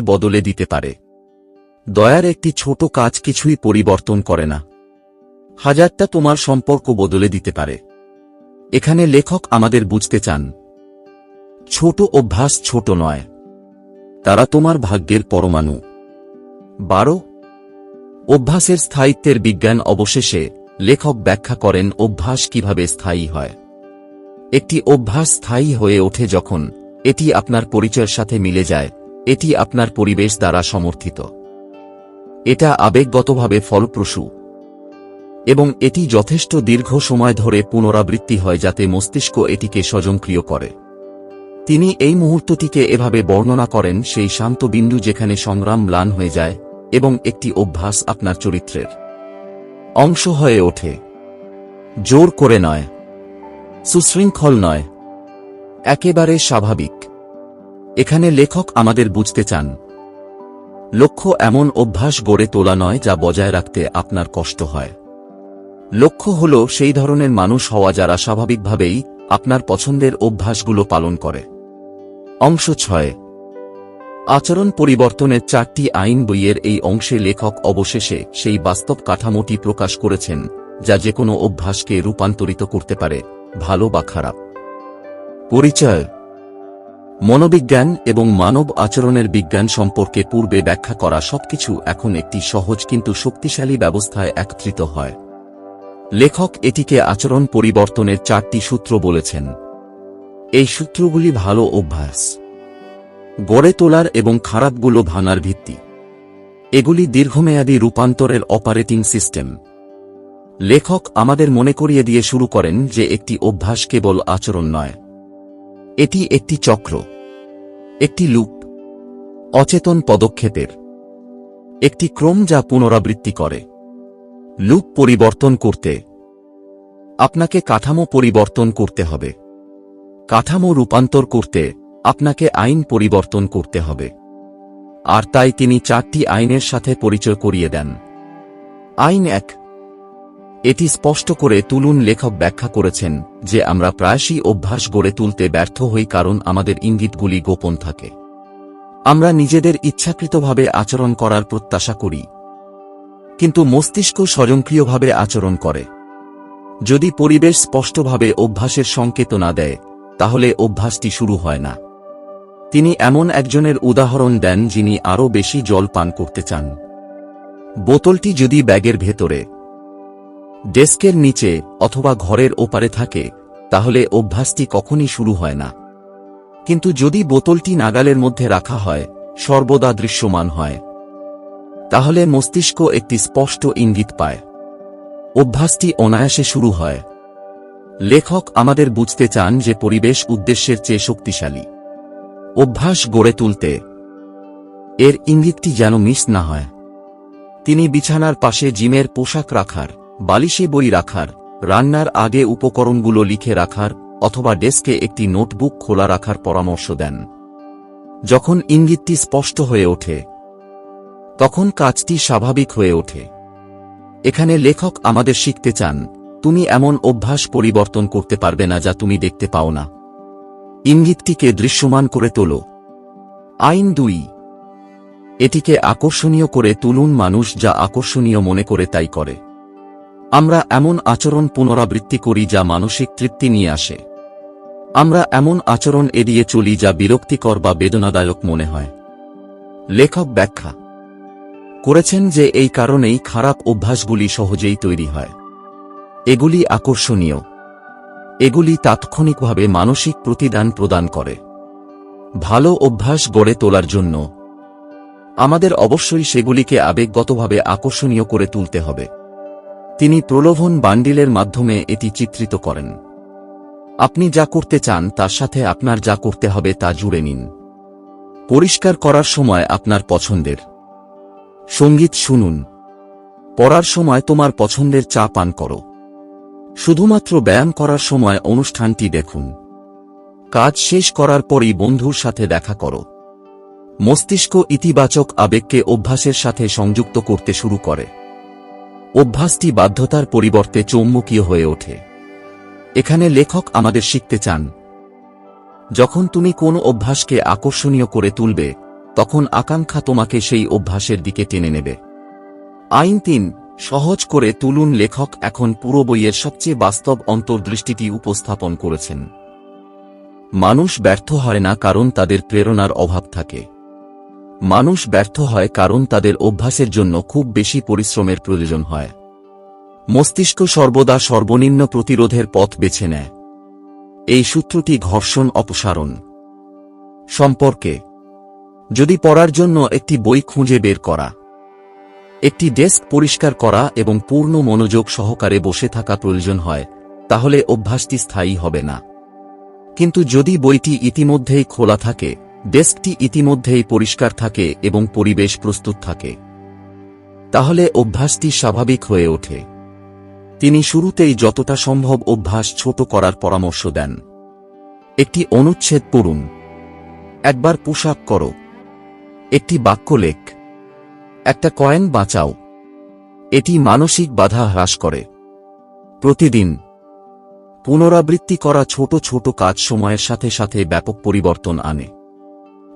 বদলে দিতে পারে। দয়ার একটি ছোট কাজ কিছুই পরিবর্তন করে না, হাজারটা তোমার সম্পর্ক বদলে দিতে পারে। এখানে লেখক আমাদের বুঝতে চান, ছোট অভ্যাস ছোট নয়, তারা তোমার ভাগ্যের পরমাণু। 12 অভ্যাসের স্থায়িত্বের বিজ্ঞান। অবশেষে লেখক ব্যাখ্যা করেন অভ্যাস কিভাবে স্থায়ী হয়। একটি অভ্যাস স্থায়ী হয়ে ওঠে যখন এটি আপনার পরিচয়ের সাথে মিলে যায়, এটি আপনার পরিবেশ দ্বারা সমর্থিত, এটা আবেগগতভাবে ফলপ্রসূ, এবং এটি যথেষ্ট দীর্ঘ সময় ধরে পুনরাবৃত্তি হয় যাতে মস্তিষ্ক এটিকে স্বয়ংক্রিয় করে। তিনি এই মুহূর্তটিকে এভাবে বর্ণনা করেন, সেই শান্ত বিন্দু যেখানে সংগ্রাম ম্লান হয়ে যায় এবং একটি অভ্যাস আপনার চরিত্রের অংশ হয়ে ওঠে। জোর করে নয়, সুশৃঙ্খল নয়, একেবারে স্বাভাবিক। এখানে লেখক আমাদের বুঝতে চান, লক্ষ্য এমন অভ্যাস গড়ে তোলা নয় যা বজায় রাখতে আপনার কষ্ট হয়। লক্ষ্য হল সেই ধরনের মানুষ হওয়া যারা স্বাভাবিকভাবেই আপনার পছন্দের অভ্যাসগুলো পালন করে। অংশ 6 আচরণ পরিবর্তনের 4টি আইন। বইয়ের এই অংশে লেখক অবশেষে সেই বাস্তব কাঠামোটি প্রকাশ করেছেন যা যেকোনো অভ্যাসকে রূপান্তরিত করতে পারে, ভালো বা খারাপ। পরিচয়। মনোবিজ্ঞান এবং মানব আচরণের বিজ্ঞান সম্পর্কে পূর্বে ব্যাখ্যা করা সবকিছু এখন একটি সহজ কিন্তু শক্তিশালী ব্যবস্থায় একত্রিত হয়। লেখক এটিকে আচরণ পরিবর্তনের 4টি সূত্র বলেছেন। এই সূত্রগুলি ভালো অভ্যাস গড়ে তোলার এবং খারাপগুলো ভাঙার ভিত্তি। এগুলি দীর্ঘমেয়াদী রূপান্তরের অপারেটিং সিস্টেম। লেখক আমাদের মনে করিয়ে দিয়ে শুরু করেন যে একটি অভ্যাস কেবল আচরণ নয়, এটি একটি চক্র, একটি লুপ, অচেতন পদক্ষেপের একটি ক্রম যা পুনরাবৃত্তি করে। লুপ পরিবর্তন করতে আপনাকে কাঠামো পরিবর্তন করতে হবে, কাঠামো রূপান্তর করতে আপনাকে আইন পরিবর্তন করতে হবে। আর তাই তিনি 4টি আইনের সাথে পরিচয় করিয়ে দেন। আইন 1 এটি স্পষ্ট করে তুলুন। লেখক ব্যাখ্যা করেছেন যে আমরা প্রায়শই অভ্যাস গড়ে তুলতে ব্যর্থ হই কারণ আমাদের ইঙ্গিতগুলি গোপন থাকে। আমরা নিজেদের ইচ্ছাকৃতভাবে আচরণ করার প্রত্যাশা করি, কিন্তু মস্তিষ্ক স্বয়ংক্রিয়ভাবে আচরণ করে। যদি পরিবেশ স্পষ্টভাবে অভ্যাসের সংকেত না দেয়, তাহলে অভ্যাসটি শুরু হয় না। তিনি এমন একজনের উদাহরণ দেন যিনি আরও বেশি জল পান করতে চান। বোতলটি যদি ব্যাগের ভেতরে, ডেস্কের নিচে অথবা ঘরের ওপারে থাকে, তাহলে অভ্যাসটি কখনই শুরু হয় না। কিন্তু যদি বোতলটি নাগালের মধ্যে রাখা হয়, সর্বদা দৃশ্যমান হয়, তাহলে মস্তিষ্ক একটি স্পষ্ট ইঙ্গিত পায়, অভ্যাসটি অনায়াসে শুরু হয়। লেখক আমাদের বুঝতে চান যে পরিবেশ উদ্দেশ্যের চেয়ে শক্তিশালী। অভ্যাস গড়ে তুলতে এর ইঙ্গিতটি যেন মিস না হয়। তিনি বিছানার পাশে জিমের পোশাক রাখার, বালিশে বই রাখার, রান্নার আগে উপকরণগুলো লিখে রাখার অথবা ডেস্কে একটি নোটবুক খোলা রাখার পরামর্শ দেন। যখন ইঙ্গিতটি স্পষ্ট হয়ে ওঠে, তখন কাজটি স্বাভাবিক হয়ে ওঠে। এখানে লেখক আমাদের শিখতে চান, তুমি এমন অভ্যাস পরিবর্তন করতে পারবে না যা তুমি দেখতে পাও না। ইঙ্গিতটিকে দৃশ্যমান করে তোলো। আইন 2 এটিকে আকর্ষণীয় করে তুলুন। মানুষ যা আকর্ষণীয় মনে করে তাই করে। আমরা এমন আচরণ পুনরাবৃত্তি করি যা মানসিক তৃপ্তি নিয়ে আসে। আমরা এমন আচরণ এড়িয়ে চলি যা বিরক্তিকর বা বেদনাদায়ক মনে হয়। লেখক ব্যাখ্যা করেছেন যে এই কারণেই খারাপ অভ্যাসগুলি সহজেই তৈরি হয়। এগুলি আকর্ষণীয়, এগুলি তাৎক্ষণিকভাবে মানসিক প্রতিদান প্রদান করে। ভালো অভ্যাস গড়ে তোলার জন্য আমাদের অবশ্যই সেগুলিকে আবেগগতভাবে আকর্ষণীয় করে তুলতে হবে। তিনি প্রলোভন বান্ডিলের মাধ্যমে এটি চিত্রিত করেন। আপনি যা করতে চান তার সাথে আপনার যা করতে হবে তা জুড়ে নিন। পরিষ্কার করার সময় আপনার পছন্দের সঙ্গীত শুনুন। পড়ার সময় তোমার পছন্দের চা পান করো। শুধুমাত্র ব্যায়াম করার সময় অনুষ্ঠানটি দেখুন। কাজ শেষ করার পরই বন্ধুর সাথে দেখা করো। মস্তিষ্ক ইতিবাচক আবেগকে অভ্যাসের সাথে সংযুক্ত করতে শুরু করে। অভ্যাসটি বাধ্যতার পরিবর্তে চৌম্বকীয় হয়ে ওঠে। এখানে লেখক আমাদের শিখতে চান, যখন তুমি কোনো অভ্যাসকে আকর্ষণীয় করে তুলবে, তখন আকাঙ্ক্ষা তোমাকে সেই অভ্যাসের দিকে টেনে নেবে। আইন ৩, সহজ করে তুলুন। লেখক এখন পুরো বইয়ের সবচেয়ে বাস্তব অন্তর্দৃষ্টিটি উপস্থাপন করেছেন। মানুষ ব্যর্থ হয় না কারণ তাদের প্রেরণার অভাব থাকে। মানুষ ব্যর্থ হয় কারণ তাদের অভ্যাসের জন্য খুব বেশি পরিশ্রমের প্রয়োজন হয়। মস্তিষ্ক সর্বদা সর্বনিম্ন প্রতিরোধের পথ বেছে নেয়। এই সূত্রটি ঘর্ষণ অপসারণ সম্পর্কে। যদি পড়ার জন্য একটি বই খুঁজে বের করা, একটি ডেস্ক পরিষ্কার করা এবং পূর্ণ মনোযোগ সহকারে বসে থাকা প্রয়োজন হয়, তাহলে অভ্যাসটি স্থায়ী হবে না। কিন্তু যদি বইটি ইতিমধ্যেই খোলা থাকে, ডেস্কটি ইতিমধ্যেই পরিষ্কার থাকে এবং পরিবেশ প্রস্তুত থাকে, তাহলে অভ্যাসটি স্বাভাবিক হয়ে ওঠে। তিনি শুরুতেই যতটা সম্ভব অভ্যাস ছোট করার পরামর্শ দেন। একটি অনুচ্ছেদ পড়ুন, একবার পুশ আপ করো, একটি বাক্য লেখ, একটা কয়েন বাঁচাও। এটি মানসিক বাধা হ্রাস করে। প্রতিদিন পুনরাবৃত্তি করা ছোট ছোট কাজ সময়ের সাথে সাথে ব্যাপক পরিবর্তন আনে।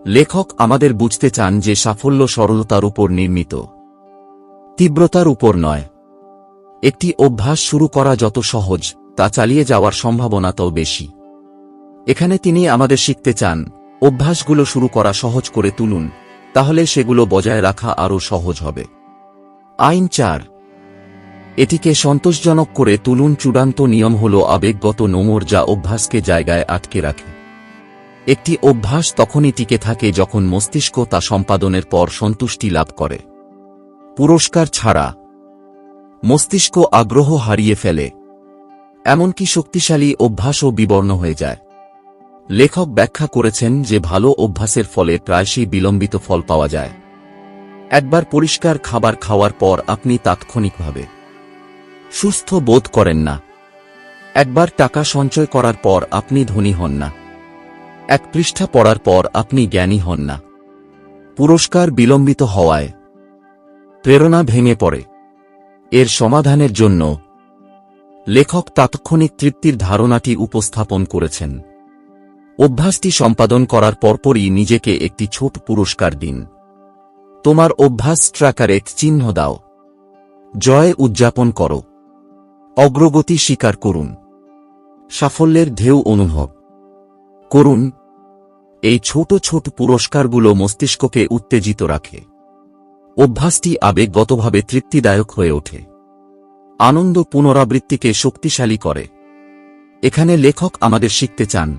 লেখক আমাদের বুঝতে চান যে সাফল্য সরলতার উপর নির্মিত, তীব্রতার উপর নয়। একটি অভ্যাস শুরু করা যত সহজ, তা চালিয়ে যাওয়ার সম্ভাবনা তত বেশি। এখানে তিনি আমাদের শিখতে চান, অভ্যাসগুলো শুরু করা সহজ করে তুলুন, তাহলে সেগুলো বজায় রাখা আরও সহজ হবে। আইন ৪, এটিকে সন্তোষজনক করে তুলুন। চূড়ান্ত নিয়ম হল আবেগগত নোঙর যা অভ্যাসকে জায়গায় আটকে রাখে। একটি অভ্যাস তখনই টিকে থাকে যখন মস্তিষ্ক তা সম্পাদনের পর সন্তুষ্টি লাভ করে। পুরস্কার ছাড়া মস্তিষ্ক আগ্রহ হারিয়ে ফেলে, এমনকি শক্তিশালী অভ্যাসও বিবর্ণ হয়ে যায়। লেখক ব্যাখ্যা করেছেন যে ভালো অভ্যাসের ফলে প্রায়শই বিলম্বিত ফল পাওয়া যায়। একবার পরিষ্কার খাবার খাওয়ার পর আপনি তাৎক্ষণিকভাবে সুস্থ বোধ করেন না। একবার টাকা সঞ্চয় করার পর আপনি ধনী হন না। এক পৃষ্ঠা পড়ার পর আপনি জ্ঞানী হন না। পুরস্কার বিলম্বিত হওয়ায় প্রেরণা ভেঙে পড়ে। এর সমাধানের জন্য লেখক তাৎক্ষণিক তৃপ্তির ধারণাটি উপস্থাপন করেছেন। অভ্যাসটি সম্পাদন করার পরপরই নিজেকে একটি ছোট পুরস্কার দিন। তোমার অভ্যাস ট্র্যাকারে চিহ্ন দাও। জয় উদযাপন করো। অগ্রগতি স্বীকার করুন। সাফল্যের ঢেউ অনুভব করুন। এই ছোট ছোট পুরস্কারগুলো মস্তিষ্ককে উত্তেজিত রাখে। অভ্যাসটি আবেগগতভাবে তৃপ্তিদায়ক হয়ে ওঠে। আনন্দ পুনরাবৃত্তিকে শক্তিশালী করে। এখানে লেখক আমাদের শিখতে চান,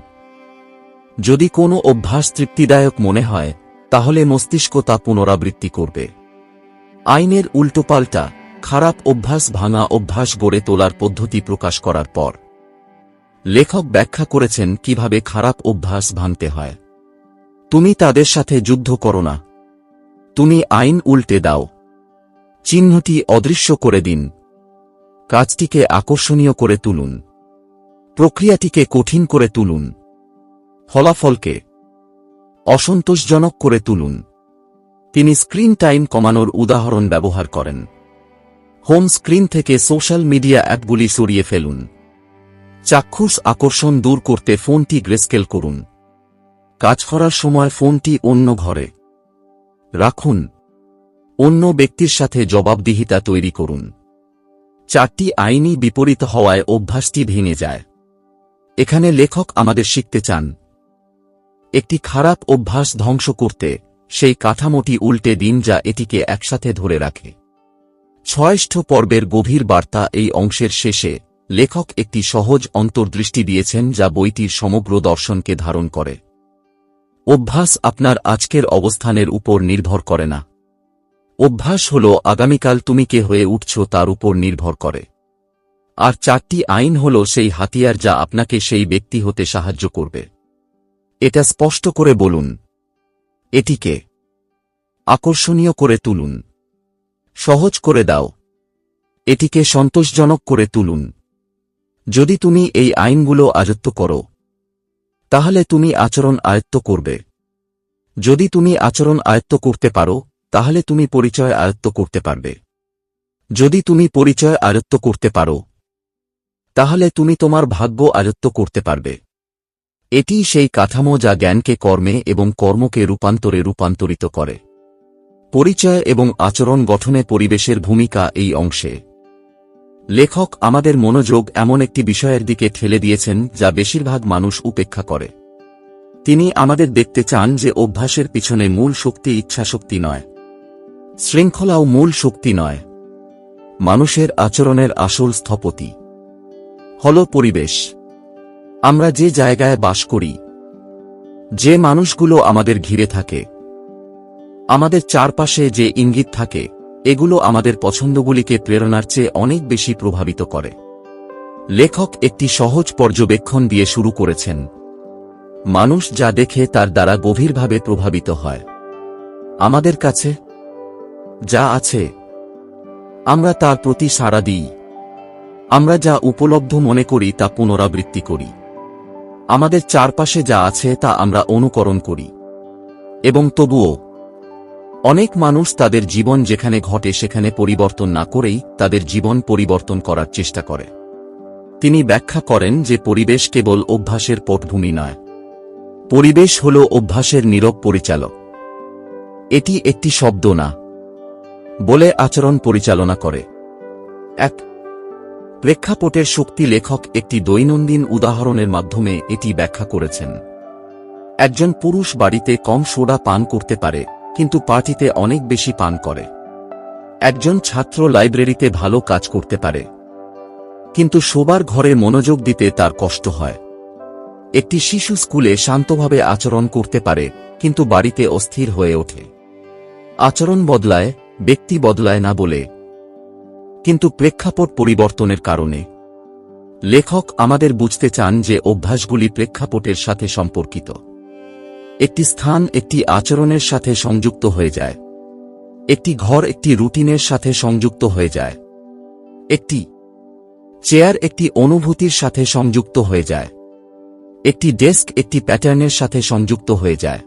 যদি কোনো অভ্যাস তৃপ্তিদায়ক মনে হয়, তাহলে মস্তিষ্ক তা পুনরাবৃত্তি করবে। আইনের উল্টোপাল্টা খারাপ অভ্যাস ভাঙা অভ্যাস গড়ে তোলার পদ্ধতি প্রকাশ করার পর লেখক ব্যাখ্যা করেছেন কিভাবে খারাপ অভ্যাস ভাঙতে হয়। তুমি তাদের সাথে যুদ্ধ করো না, তুমি আইন উল্টে দাও। চিহ্নটি অদৃশ্য করে দিন। কাজটিকে আকর্ষণীয় করে তুলুন। প্রক্রিয়াটিকে কঠিন করে তুলুন। ফলাফলকে অসন্তোষজনক করে তুলুন। তিনি স্ক্রিন টাইম কমানোর উদাহরণ ব্যবহার করেন। হোম স্ক্রিন থেকে সোশ্যাল মিডিয়া অ্যাপগুলি সরিয়ে ফেলুন। চাক্ষুষ আকর্ষণ দূর করতে ফোনটি গ্রেস্কেল করুন। কাজ করার সময় ফোনটি অন্য ঘরে রাখুন। অন্য ব্যক্তির সাথে জবাবদিহিতা তৈরি করুন। 4টি আইনি বিপরীত হওয়ায় অভ্যাসটি ভেঙে যায়। এখানে লেখক আমাদের শিখতে চান, একটি খারাপ অভ্যাস ধ্বংস করতে সেই কাঠামোটি উল্টে দিন যা এটিকে একসাথে ধরে রাখে। 6ষ্ঠ পর্বের গভীর বার্তা। এই অংশের শেষে লেখক একটি সহজ অন্তর্দৃষ্টি দিয়েছেন যা বইটির সমগ্র দর্শনকে ধারণ করে। অভ্যাস আপনার আজকের অবস্থানের উপর নির্ভর করে না। অভ্যাস হল আগামীকাল তুমি কে হয়ে উঠছ তার উপর নির্ভর করে। আর 4টি আইন হল সেই হাতিয়ার যা আপনাকে সেই ব্যক্তি হতে সাহায্য করবে। এটা স্পষ্ট করে বলুন। এটিকে আকর্ষণীয় করে তুলুন। সহজ করে দাও। এটিকে সন্তোষজনক করে তুলুন। যদি তুমি এই আইনগুলো আয়ত্ত করো, তাহলে তুমি আচরণ আয়ত্ত করবে। যদি তুমি আচরণ আয়ত্ত করতে পারো, তাহলে তুমি পরিচয় আয়ত্ত করতে পারবে। যদি তুমি পরিচয় আয়ত্ত করতে পারো, তাহলে তুমি তোমার ভাগ্য আয়ত্ত করতে পারবে। এটিই সেই কাঠামো যা জ্ঞানকে কর্মে এবং কর্মকে রূপান্তরিত করে। পরিচয় এবং আচরণ গঠনে পরিবেশের ভূমিকা এই অংশে। লেখক আমাদের মনোযোগ এমন একটি বিষয়ের দিকে ঠেলে দিয়েছেন যা বেশিরভাগ মানুষ উপেক্ষা করে। তিনি আমাদের দেখতে চান যে অভ্যাসের পিছনে মূল শক্তি ইচ্ছাশক্তি নয়, শৃঙ্খলাও মূল শক্তি নয়। মানুষের আচরণের আসল স্থপতি হল পরিবেশ। আমরা যে জায়গায় বাস করি, যে মানুষগুলো আমাদের ঘিরে থাকে, আমাদের চারপাশে যে ইঙ্গিত থাকে, এগুলো আমাদের পছন্দগুলিকে প্রেরণার চেয়ে অনেক বেশি প্রভাবিত করে। লেখক একটি সহজ পর্যবেক্ষণ দিয়ে শুরু করেছেন। মানুষ যা দেখে তার দ্বারা গভীরভাবে প্রভাবিত হয়। আমাদের কাছে যা আছে, আমরা তার প্রতি সাড়া দিই। আমরা যা উপলব্ধ মনে করি তা পুনরাবৃত্তি করি। আমাদের চারপাশে যা আছে তা আমরা অনুকরণ করি। এবং তবুও অনেক মানুষ তাদের জীবন যেখানে ঘটে সেখানে পরিবর্তন না করেই তাদের জীবন পরিবর্তন করার চেষ্টা করে। তিনি ব্যাখ্যা করেন যে পরিবেশ কেবল অভ্যাসের পটভূমি নয়, পরিবেশ হল অভ্যাসের নীরব পরিচালক। এটি একটি শব্দ না, বলে আচরণ পরিচালনা করে। এক প্রেক্ষাপটের শক্তি। লেখক একটি দৈনন্দিন উদাহরণের মাধ্যমে এটি ব্যাখ্যা করেছেন। একজন পুরুষ বাড়িতে কম সোডা পান করতে পারে, কিন্তু পার্টিতে অনেক বেশি পান করে। একজন ছাত্র লাইব্রেরিতে ভালো কাজ করতে পারে, কিন্তু শোবার ঘরে মনোযোগ দিতে তার কষ্ট হয়। একটি শিশু স্কুলে শান্তভাবে আচরণ করতে পারে, কিন্তু বাড়িতে অস্থির হয়ে ওঠে। আচরণ বদলায়, ব্যক্তি বদলায় না বলে, কিন্তু প্রেক্ষাপট পরিবর্তনের কারণে। লেখক আমাদের বুঝতে চান যে অভ্যাসগুলি প্রেক্ষাপটের সাথে সম্পর্কিত। একটি স্থান একটি আচরণের সাথে সংযুক্ত হয়ে যায়। একটি ঘর একটি রুটিনের সাথে সংযুক্ত হয়ে যায়। একটি চেয়ার একটি অনুভূতির সাথে সংযুক্ত হয়ে যায়। একটি ডেস্ক একটি প্যাটার্নের সাথে সংযুক্ত হয়ে যায়।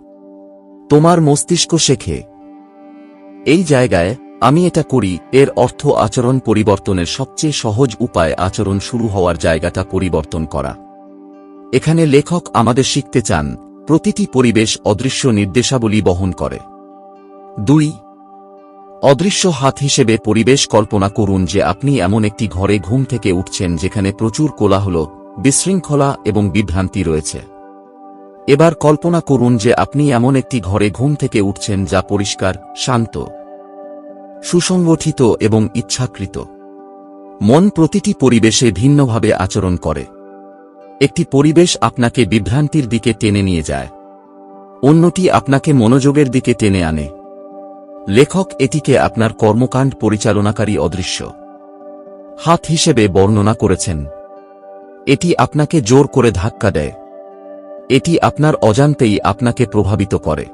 তোমার মস্তিষ্ক শেখে, এই জায়গায় আমি এটা করি, এর অর্থ আচরণ পরিবর্তনের সবচেয়ে সহজ উপায় আচরণ শুরু হওয়ার জায়গাটা পরিবর্তন করা। এখানে লেখক আমাদের শিখতে চান, প্রতিটি পরিবেশ অদৃশ্য নির্দেশাবলী বহন করে। 2 অদৃশ্য হাত হিসেবে পরিবেশ। কল্পনা করুন যে আপনি এমন একটি ঘরে ঘুম থেকে উঠছেন যেখানে প্রচুর কোলাহল, বিশৃঙ্খলা এবং বিভ্রান্তি রয়েছে। এবার কল্পনা করুন যে আপনি এমন একটি ঘরে ঘুম থেকে উঠছেন যা পরিষ্কার, শান্ত, সুসংগঠিত এবং ইচ্ছাকৃত। মন প্রতিটি পরিবেশে ভিন্নভাবে আচরণ করে। একটি পরিবেশ আপনাকে বিভ্রান্তির দিকে টেনে নিয়ে যায়, অন্যটি আপনাকে মনোযোগের দিকে টেনে আনে। লেখক এটিকে আপনার কর্মকাণ্ড পরিচালনাকারী অদৃশ্য হাত হিসেবে বর্ণনা করেছেন। এটি আপনাকে জোর করে ধাক্কা দেয়। এটি আপনার অজান্তেই আপনাকে প্রভাবিত করে।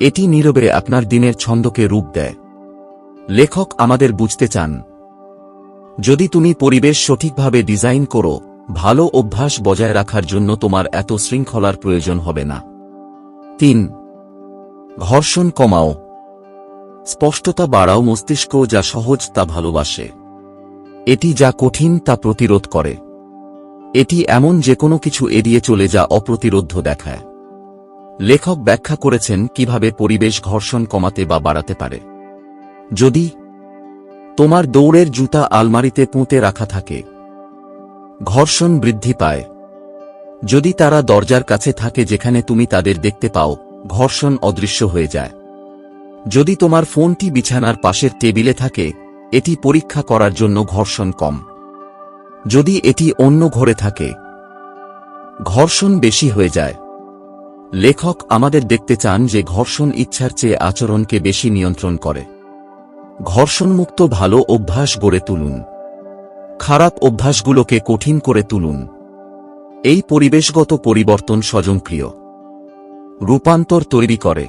এটি নীরবে আপনার দিনের ছন্দকে রূপ দেয়। লেখক আমাদের বুঝতে চান, যদি তুমি পরিবেশ সঠিকভাবে ডিজাইন করো, ভালো অভ্যাস বজায় রাখার জন্য তোমার এত শৃঙ্খলার প্রয়োজন হবে না। 3 ঘর্ষণ কমাও, স্পষ্টতা বাড়াও। মস্তিষ্ক যা সহজ তা ভালোবাসে। এটি যা কঠিন তা প্রতিরোধ করে। এটি এমন যে কোনো কিছু এড়িয়ে চলে যা অপ্রতিরোধ্য দেখায়। লেখক ব্যাখ্যা করেছেন কিভাবে পরিবেশ ঘর্ষণ কমাতে বা বাড়াতে পারে। যদি তোমার দৌড়ের জুতা আলমারিতে পুঁতে রাখা থাকে, ঘর্ষণ বৃদ্ধি পায়। যদি তারা দরজার কাছে থাকে যেখানে তুমি তাদের দেখতে পাও, ঘর্ষণ অদৃশ্য হয়ে যায়। যদি তোমার ফোনটি বিছানার পাশের টেবিলে থাকে, এটি পরীক্ষা করার জন্য ঘর্ষণ কম। যদি এটি অন্য ঘরে থাকে, ঘর্ষণ বেশি হয়ে যায়। লেখক আমাদের দেখতে চান যে ঘর্ষণ ইচ্ছার চেয়ে আচরণকে বেশি নিয়ন্ত্রণ করে। ঘর্ষণমুক্ত ভালো অভ্যাস গড়ে তুলুন, খারাপ অভ্যাসগুলোকে কঠিন করে তুলুন। এই পরিবেশগত পরিবর্তন স্বয়ংক্রিয় রূপান্তর তৈরি করে।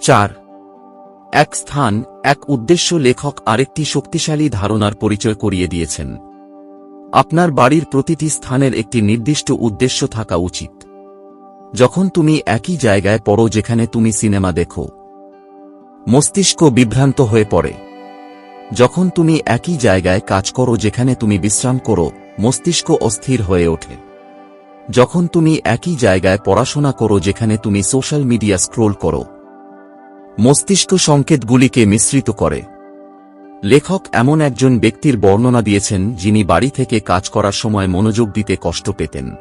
4 এক স্থান, এক উদ্দেশ্য। লেখক আরেকটি শক্তিশালী ধারণার পরিচয় করিয়ে দিয়েছেন। আপনার বাড়ির প্রতিটি স্থানের একটি নির্দিষ্ট উদ্দেশ্য থাকা উচিত। যখন তুমি একই জায়গায় পড়ো যেখানে তুমি সিনেমা দেখো, মস্তিষ্ক বিভ্রান্ত হয়ে পড়ে। যখন তুমি একই জায়গায় কাজ করো যেখানে তুমি বিশ্রাম করো, মস্তিষ্ক অস্থির হয়ে ওঠে। যখন তুমি একই জায়গায় পড়াশোনা করো যেখানে তুমি সোশ্যাল মিডিয়া স্ক্রোল করো, মস্তিষ্ক সংকেতগুলিকে মিশ্রিত করে। লেখক এমন একজন ব্যক্তির বর্ণনা দিয়েছেন যিনি বাড়ি থেকে কাজ করার সময় মনোযোগ দিতে কষ্ট পেতেন।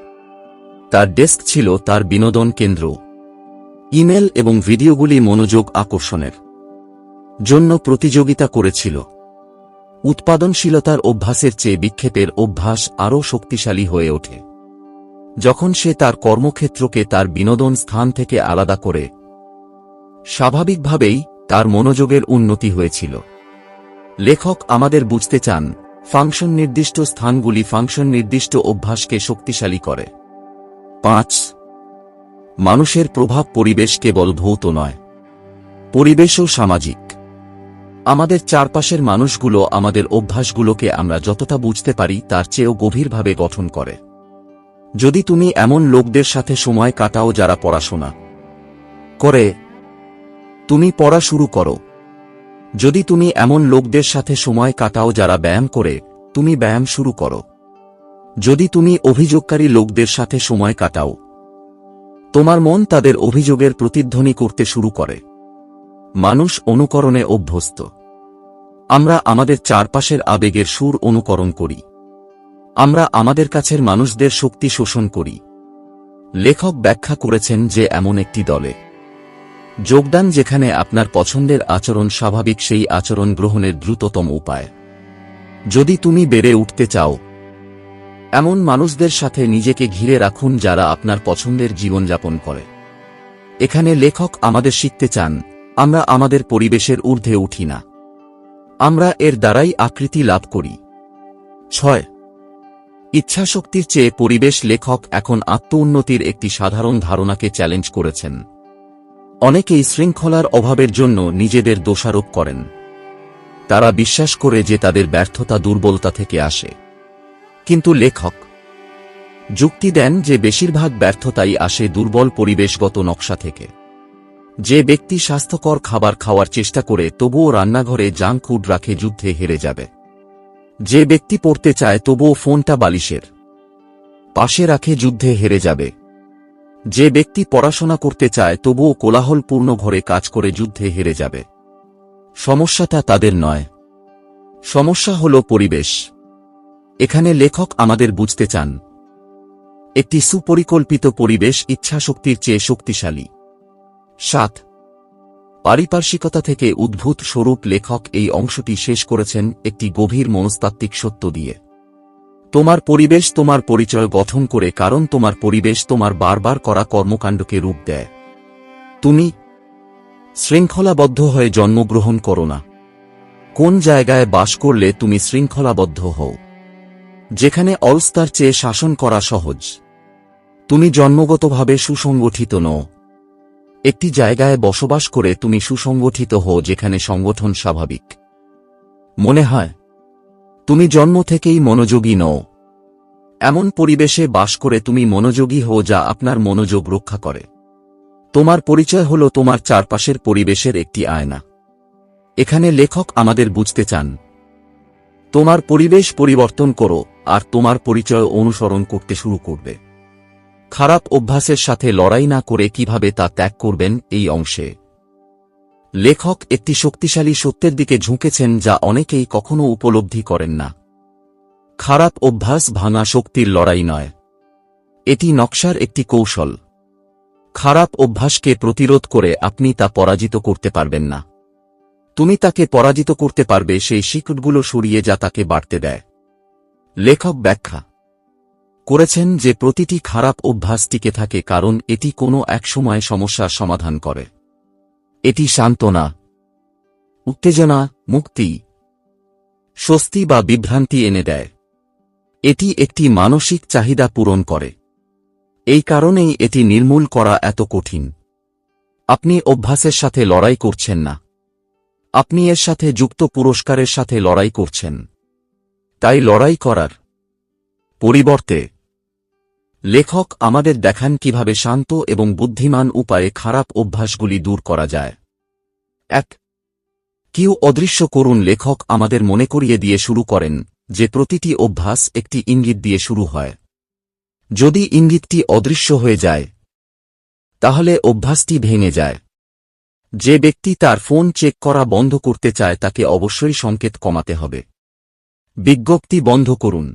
তার ডেস্ক ছিল তার বিনোদন কেন্দ্র। ইমেল এবং ভিডিওগুলি মনোযোগ আকর্ষণের জন্য প্রতিযোগিতা করেছিল। উৎপাদনশীলতার অভ্যাসের চেয়ে বিক্ষেপের অভ্যাস আরও শক্তিশালী হয়ে ওঠে যখন সে তার কর্মক্ষেত্রকে তার বিনোদন স্থান থেকে আলাদা করে। স্বাভাবিকভাবেই তার মনোযোগের উন্নতি হয়েছিল। লেখক আমাদের বুঝতে চান, ফাংশন নির্দিষ্ট স্থানগুলি ফাংশন নির্দিষ্ট অভ্যাসকে শক্তিশালী করে। 5. মানুষের প্রভাব পরিবেশ কেবল ভৌত নয়, পরিবেশও সামাজিক। আমাদের চারপাশের মানুষগুলো আমাদের অভ্যাসগুলোকে আমরা যতটা বুঝতে পারি তার চেয়েও গভীরভাবে গঠন করে। যদি তুমি এমন লোকদের সাথে সময় কাটাও যারা পড়াশোনা করে, তুমি পড়া শুরু করো। যদি তুমি এমন লোকদের সাথে সময় কাটাও যারা ব্যায়াম করে, তুমি ব্যায়াম শুরু করো। যদি তুমি অভিযোগকারী লোকদের সাথে সময় কাটাও, তোমার মন তাদের অভিযোগের প্রতিধ্বনি করতে শুরু করে। মানুষ অনুকরণে অভ্যস্ত। আমরা আমাদের চারপাশের আবেগের সুর অনুকরণ করি। আমরা আমাদের কাছের মানুষদের শক্তি শোষণ করি। লেখক ব্যাখ্যা করেছেন যে এমন একটি দলে যোগদান যেখানে আপনার পছন্দের আচরণ স্বাভাবিক, সেই আচরণ গ্রহণের দ্রুততম উপায়। যদি তুমি বেড়ে উঠতে চাও, এমন মানুষদের সাথে নিজেকে ঘিরে রাখুন যারা আপনার পছন্দের জীবনযাপন করে। এখানে লেখক আমাদের শিখতে চান, আমরা আমাদের পরিবেশের ঊর্ধ্বে উঠি না, আমরা এর দ্বারাই আকৃতি লাভ করি। 6. ইচ্ছাশক্তির চেয়ে পরিবেশ। লেখক এখন আত্ম-উন্নতির একটি সাধারণ ধারণাকে চ্যালেঞ্জ করেছেন। অনেকেই শৃঙ্খলার অভাবের জন্য নিজেদের দোষারোপ করেন। তারা বিশ্বাস করে যে তাদের ব্যর্থতা দুর্বলতা থেকে আসে। কিন্তু লেখক যুক্তি দেন যে বেশিরভাগ ব্যর্থতাই আসে দুর্বল পরিবেশগত নকশা থেকে। যে ব্যক্তি স্বাস্থ্যকর খাবার খাওয়ার চেষ্টা করে তবুও রান্নাঘরে জাঙ্ক ফুড রাখে, যুদ্ধে হেরে যাবে। যে ব্যক্তি পড়তে চায় তবুও ফোনটা বালিশের পাশে রাখে, যুদ্ধে হেরে যাবে। যে ব্যক্তি পড়াশোনা করতে চায় তবুও কোলাহলপূর্ণ ঘরে কাজ করে, যুদ্ধে হেরে যাবে। সমস্যাটা তাদের নয়, সমস্যা হল পরিবেশ। এখানে লেখক আমাদের বুঝতে চান, একটি সুপরিকল্পিত পরিবেশ ইচ্ছাশক্তির চেয়ে শক্তিশালী। 7. পারিপার্শ্বিকতা থেকে উদ্ভূত স্বরূপ। লেখক এই অংশটি শেষ করেছেন একটি গভীর মনস্তাত্ত্বিক সত্য দিয়ে। তোমার পরিবেশ তোমার পরিচয় গঠন করে, কারণ তোমার পরিবেশ তোমার বারবার করা কর্মকাণ্ডকে রূপ দেয়। তুমি শৃঙ্খলাবদ্ধ হয়ে জন্মগ্রহণ করো না। কোন জায়গায় বাস করলে তুমি শৃঙ্খলাবদ্ধ হও? যেখানে অলস্তার চেয়ে শাসন করা সহজ। তুমি জন্মগতভাবে সুসংগঠিত নও। একটি জায়গায় বসবাস করে তুমি সুসংগঠিত হও যেখানে সংগঠন স্বাভাবিক। মনে হয় তুমি জন্ম থেকেই মনোযোগী নও। এমন পরিবেশে বাস করে তুমি মনোযোগী হও যা আপনার মনোযোগ রক্ষা করে। তোমার পরিচয় হল তোমার চারপাশের পরিবেশের একটি আয়না। এখানে লেখক আমাদের বুঝতে চান, তোমার পরিবেশ পরিবর্তন করো আর তোমার পরিচয় অনুসরণ করতে শুরু করবে। খারাপ অভ্যাসের সাথে লড়াই না করে কিভাবে তা ত্যাগ করবেন, এই অংশে লেখক একটি শক্তিশালী সত্যের দিকে ঝুঁকেছেন যা অনেকেই কখনো উপলব্ধি করেন না। খারাপ অভ্যাস ভাঙা শক্তির লড়াই নয়, এটি নকশার একটি কৌশল। খারাপ অভ্যাসকে প্রতিরোধ করে আপনি তা পরাজিত করতে পারবেন না। তুমি তাকে পরাজিত করতে পারবে সেই শিকড়গুলো সরিয়ে যা তাকে বাড়তে দেয়। লেখক ব্যাখ্যা করেছেন যে প্রতিটি খারাপ অভ্যাস টিকে থাকে কারণ এটি কোনো এক সময় সমস্যার সমাধান করে। এটি সান্ত্বনা, উত্তেজনা, মুক্তি, স্বস্তি বা বিভ্রান্তি এনে দেয়। এটি একটি মানসিক চাহিদা পূরণ করে। এই কারণেই এটি নির্মূল করা এত কঠিন। আপনি অভ্যাসের সাথে লড়াই করছেন না, আপনি এর সাথে যুক্ত পুরস্কারের সাথে লড়াই করছেন। তাই লড়াই করার পরিবর্তে লেখক আমাদের দেখান কিভাবে শান্ত এবং বুদ্ধিমান উপায়ে খারাপ অভ্যাসগুলি দূর করা যায়। 1. কিউ অদৃশ্য করুন। লেখক আমাদের মনে করিয়ে দিয়ে শুরু করেন যে প্রতিটি অভ্যাস একটি ইঙ্গিত দিয়ে শুরু হয়। যদি ইঙ্গিতটি অদৃশ্য হয়ে যায় তাহলে অভ্যাসটি ভেঙে যায়। যে ব্যক্তি তার ফোন চেক করা বন্ধ করতে চায় তাকে অবশ্যই সংকেত কমাতে হবে। বিজ্ঞপ্তি বন্ধ করুন।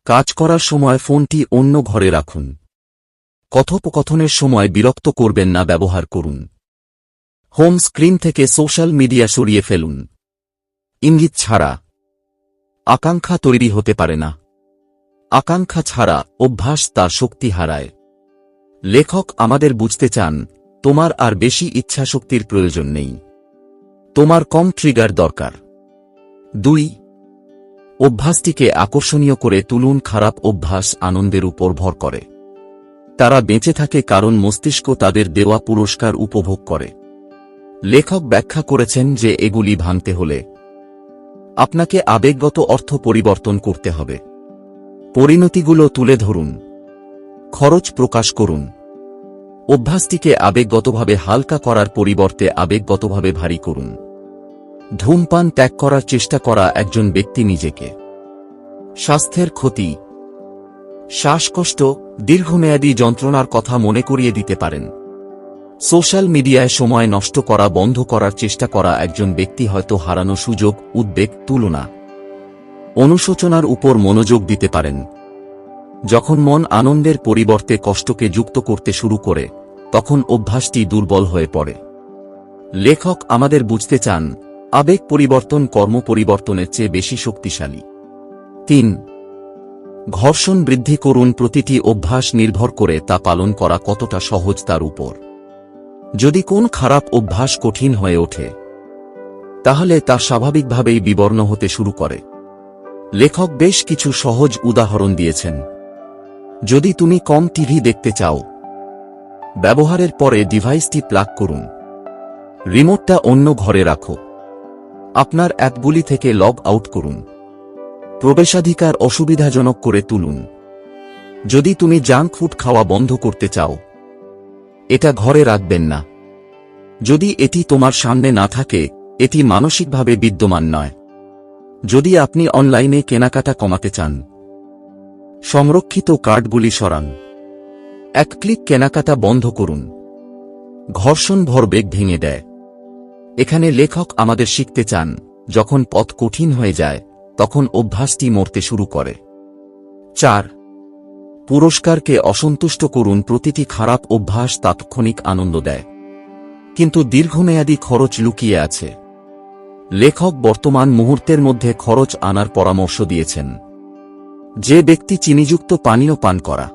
কাজ করার সময় ফোনটি অন্য ঘরে রাখুন। কথোপকথনের সময় বিরক্ত করবেন না, ব্যবহার করুন। হোম স্ক্রিন থেকে সোশ্যাল মিডিয়া সরিয়ে ফেলুন। ইঙ্গিত ছাড়া আকাঙ্ক্ষা তৈরি হতে পারে না। আকাঙ্ক্ষা ছাড়া অভ্যাস তার শক্তি হারায়। লেখক আমাদের বুঝতে চান, তোমার আর বেশি ইচ্ছাশক্তির প্রয়োজন নেই, তোমার কম ট্রিগার দরকার। 2. অভ্যাসটিকে আকর্ষণীয় করে তুলুন। খারাপ অভ্যাস আনন্দের উপর ভর করে। তারা বেঁচে থাকে কারণ মস্তিষ্ক তাদের দেওয়া পুরস্কার উপভোগ করে। লেখক ব্যাখ্যা করেছেন যে এগুলি ভাঙতে হলে আপনাকে আবেগগত অর্থ পরিবর্তন করতে হবে। পরিণতিগুলো তুলে ধরুন, খরচ প্রকাশ করুন। অভ্যাসটিকে আবেগগতভাবে হালকা করার পরিবর্তে আবেগগতভাবে ভারী করুন। ধূমপান ত্যাগ করার চেষ্টা করা একজন ব্যক্তি নিজেকে স্বাস্থ্যের ক্ষতি, শ্বাসকষ্ট, দীর্ঘমেয়াদী যন্ত্রণার কথা মনে করিয়ে দিতে পারেন। সোশ্যাল মিডিয়ায় সময় নষ্ট করা বন্ধ করার চেষ্টা করা একজন ব্যক্তি হয়তো হারানো সুযোগ, উদ্বেগ, তুলনা, অনুশোচনার উপর মনোযোগ দিতে পারেন। যখন মন আনন্দের পরিবর্তে কষ্টকে যুক্ত করতে শুরু করে তখন অভ্যাসটি দুর্বল হয়ে পড়ে। লেখক আমাদের বুঝতে চান, আবেগ পরিবর্তন কর্ম পরিবর্তনের চেয়ে বেশি শক্তিশালী। 3. ঘর্ষণ বৃদ্ধি করুন। প্রতিটি অভ্যাস নির্ভর করে তা পালন করা কতটা সহজ তার উপর। যদি কোন খারাপ অভ্যাস কঠিন হয়ে ওঠে তাহলে তা স্বাভাবিকভাবেই বিবর্ণ হতে শুরু করে। লেখক বেশ কিছু সহজ উদাহরণ দিয়েছেন। যদি তুমি কম টিভি দেখতে চাও, ব্যবহারের পরে ডিভাইসটি প্লাগ করুন। রিমোটটা অন্য ঘরে রাখো। আপনার অ্যাপগুলি থেকে লগ আউট করুন। প্রবেশাধিকার অসুবিধাজনক করে তুলুন। যদি তুমি জাঙ্ক ফুড খাওয়া বন্ধ করতে চাও, এটা ঘরে রাখবেন না। যদি এটি তোমার সামনে না থাকে, এটি মানসিকভাবে বিদ্যমান নয়। যদি আপনি অনলাইনে কেনাকাটা কমাতে চান, সংরক্ষিত কার্ডগুলি সরান। এক ক্লিক কেনাকাটা বন্ধ করুন। ঘর্ষণ ভরবেগ ভেঙে দেয়। এখানে লেখক আমাদের শিখতে চান, যখন পথ কঠিন হয়ে যায় তখন অভ্যাসটি মরতে শুরু করে। 4. পুরস্কারকে অসন্তুষ্ট করুন। প্রতিটি খারাপ অভ্যাস তাৎক্ষণিক আনন্দ দেয়, কিন্তু দীর্ঘমেয়াদী খরচ লুকিয়ে আছে। লেখক বর্তমান মুহূর্তের মধ্যে খরচ আনার পরামর্শ দিয়েছেন। যে ব্যক্তি চিনিযুক্ত পানীয় পান করা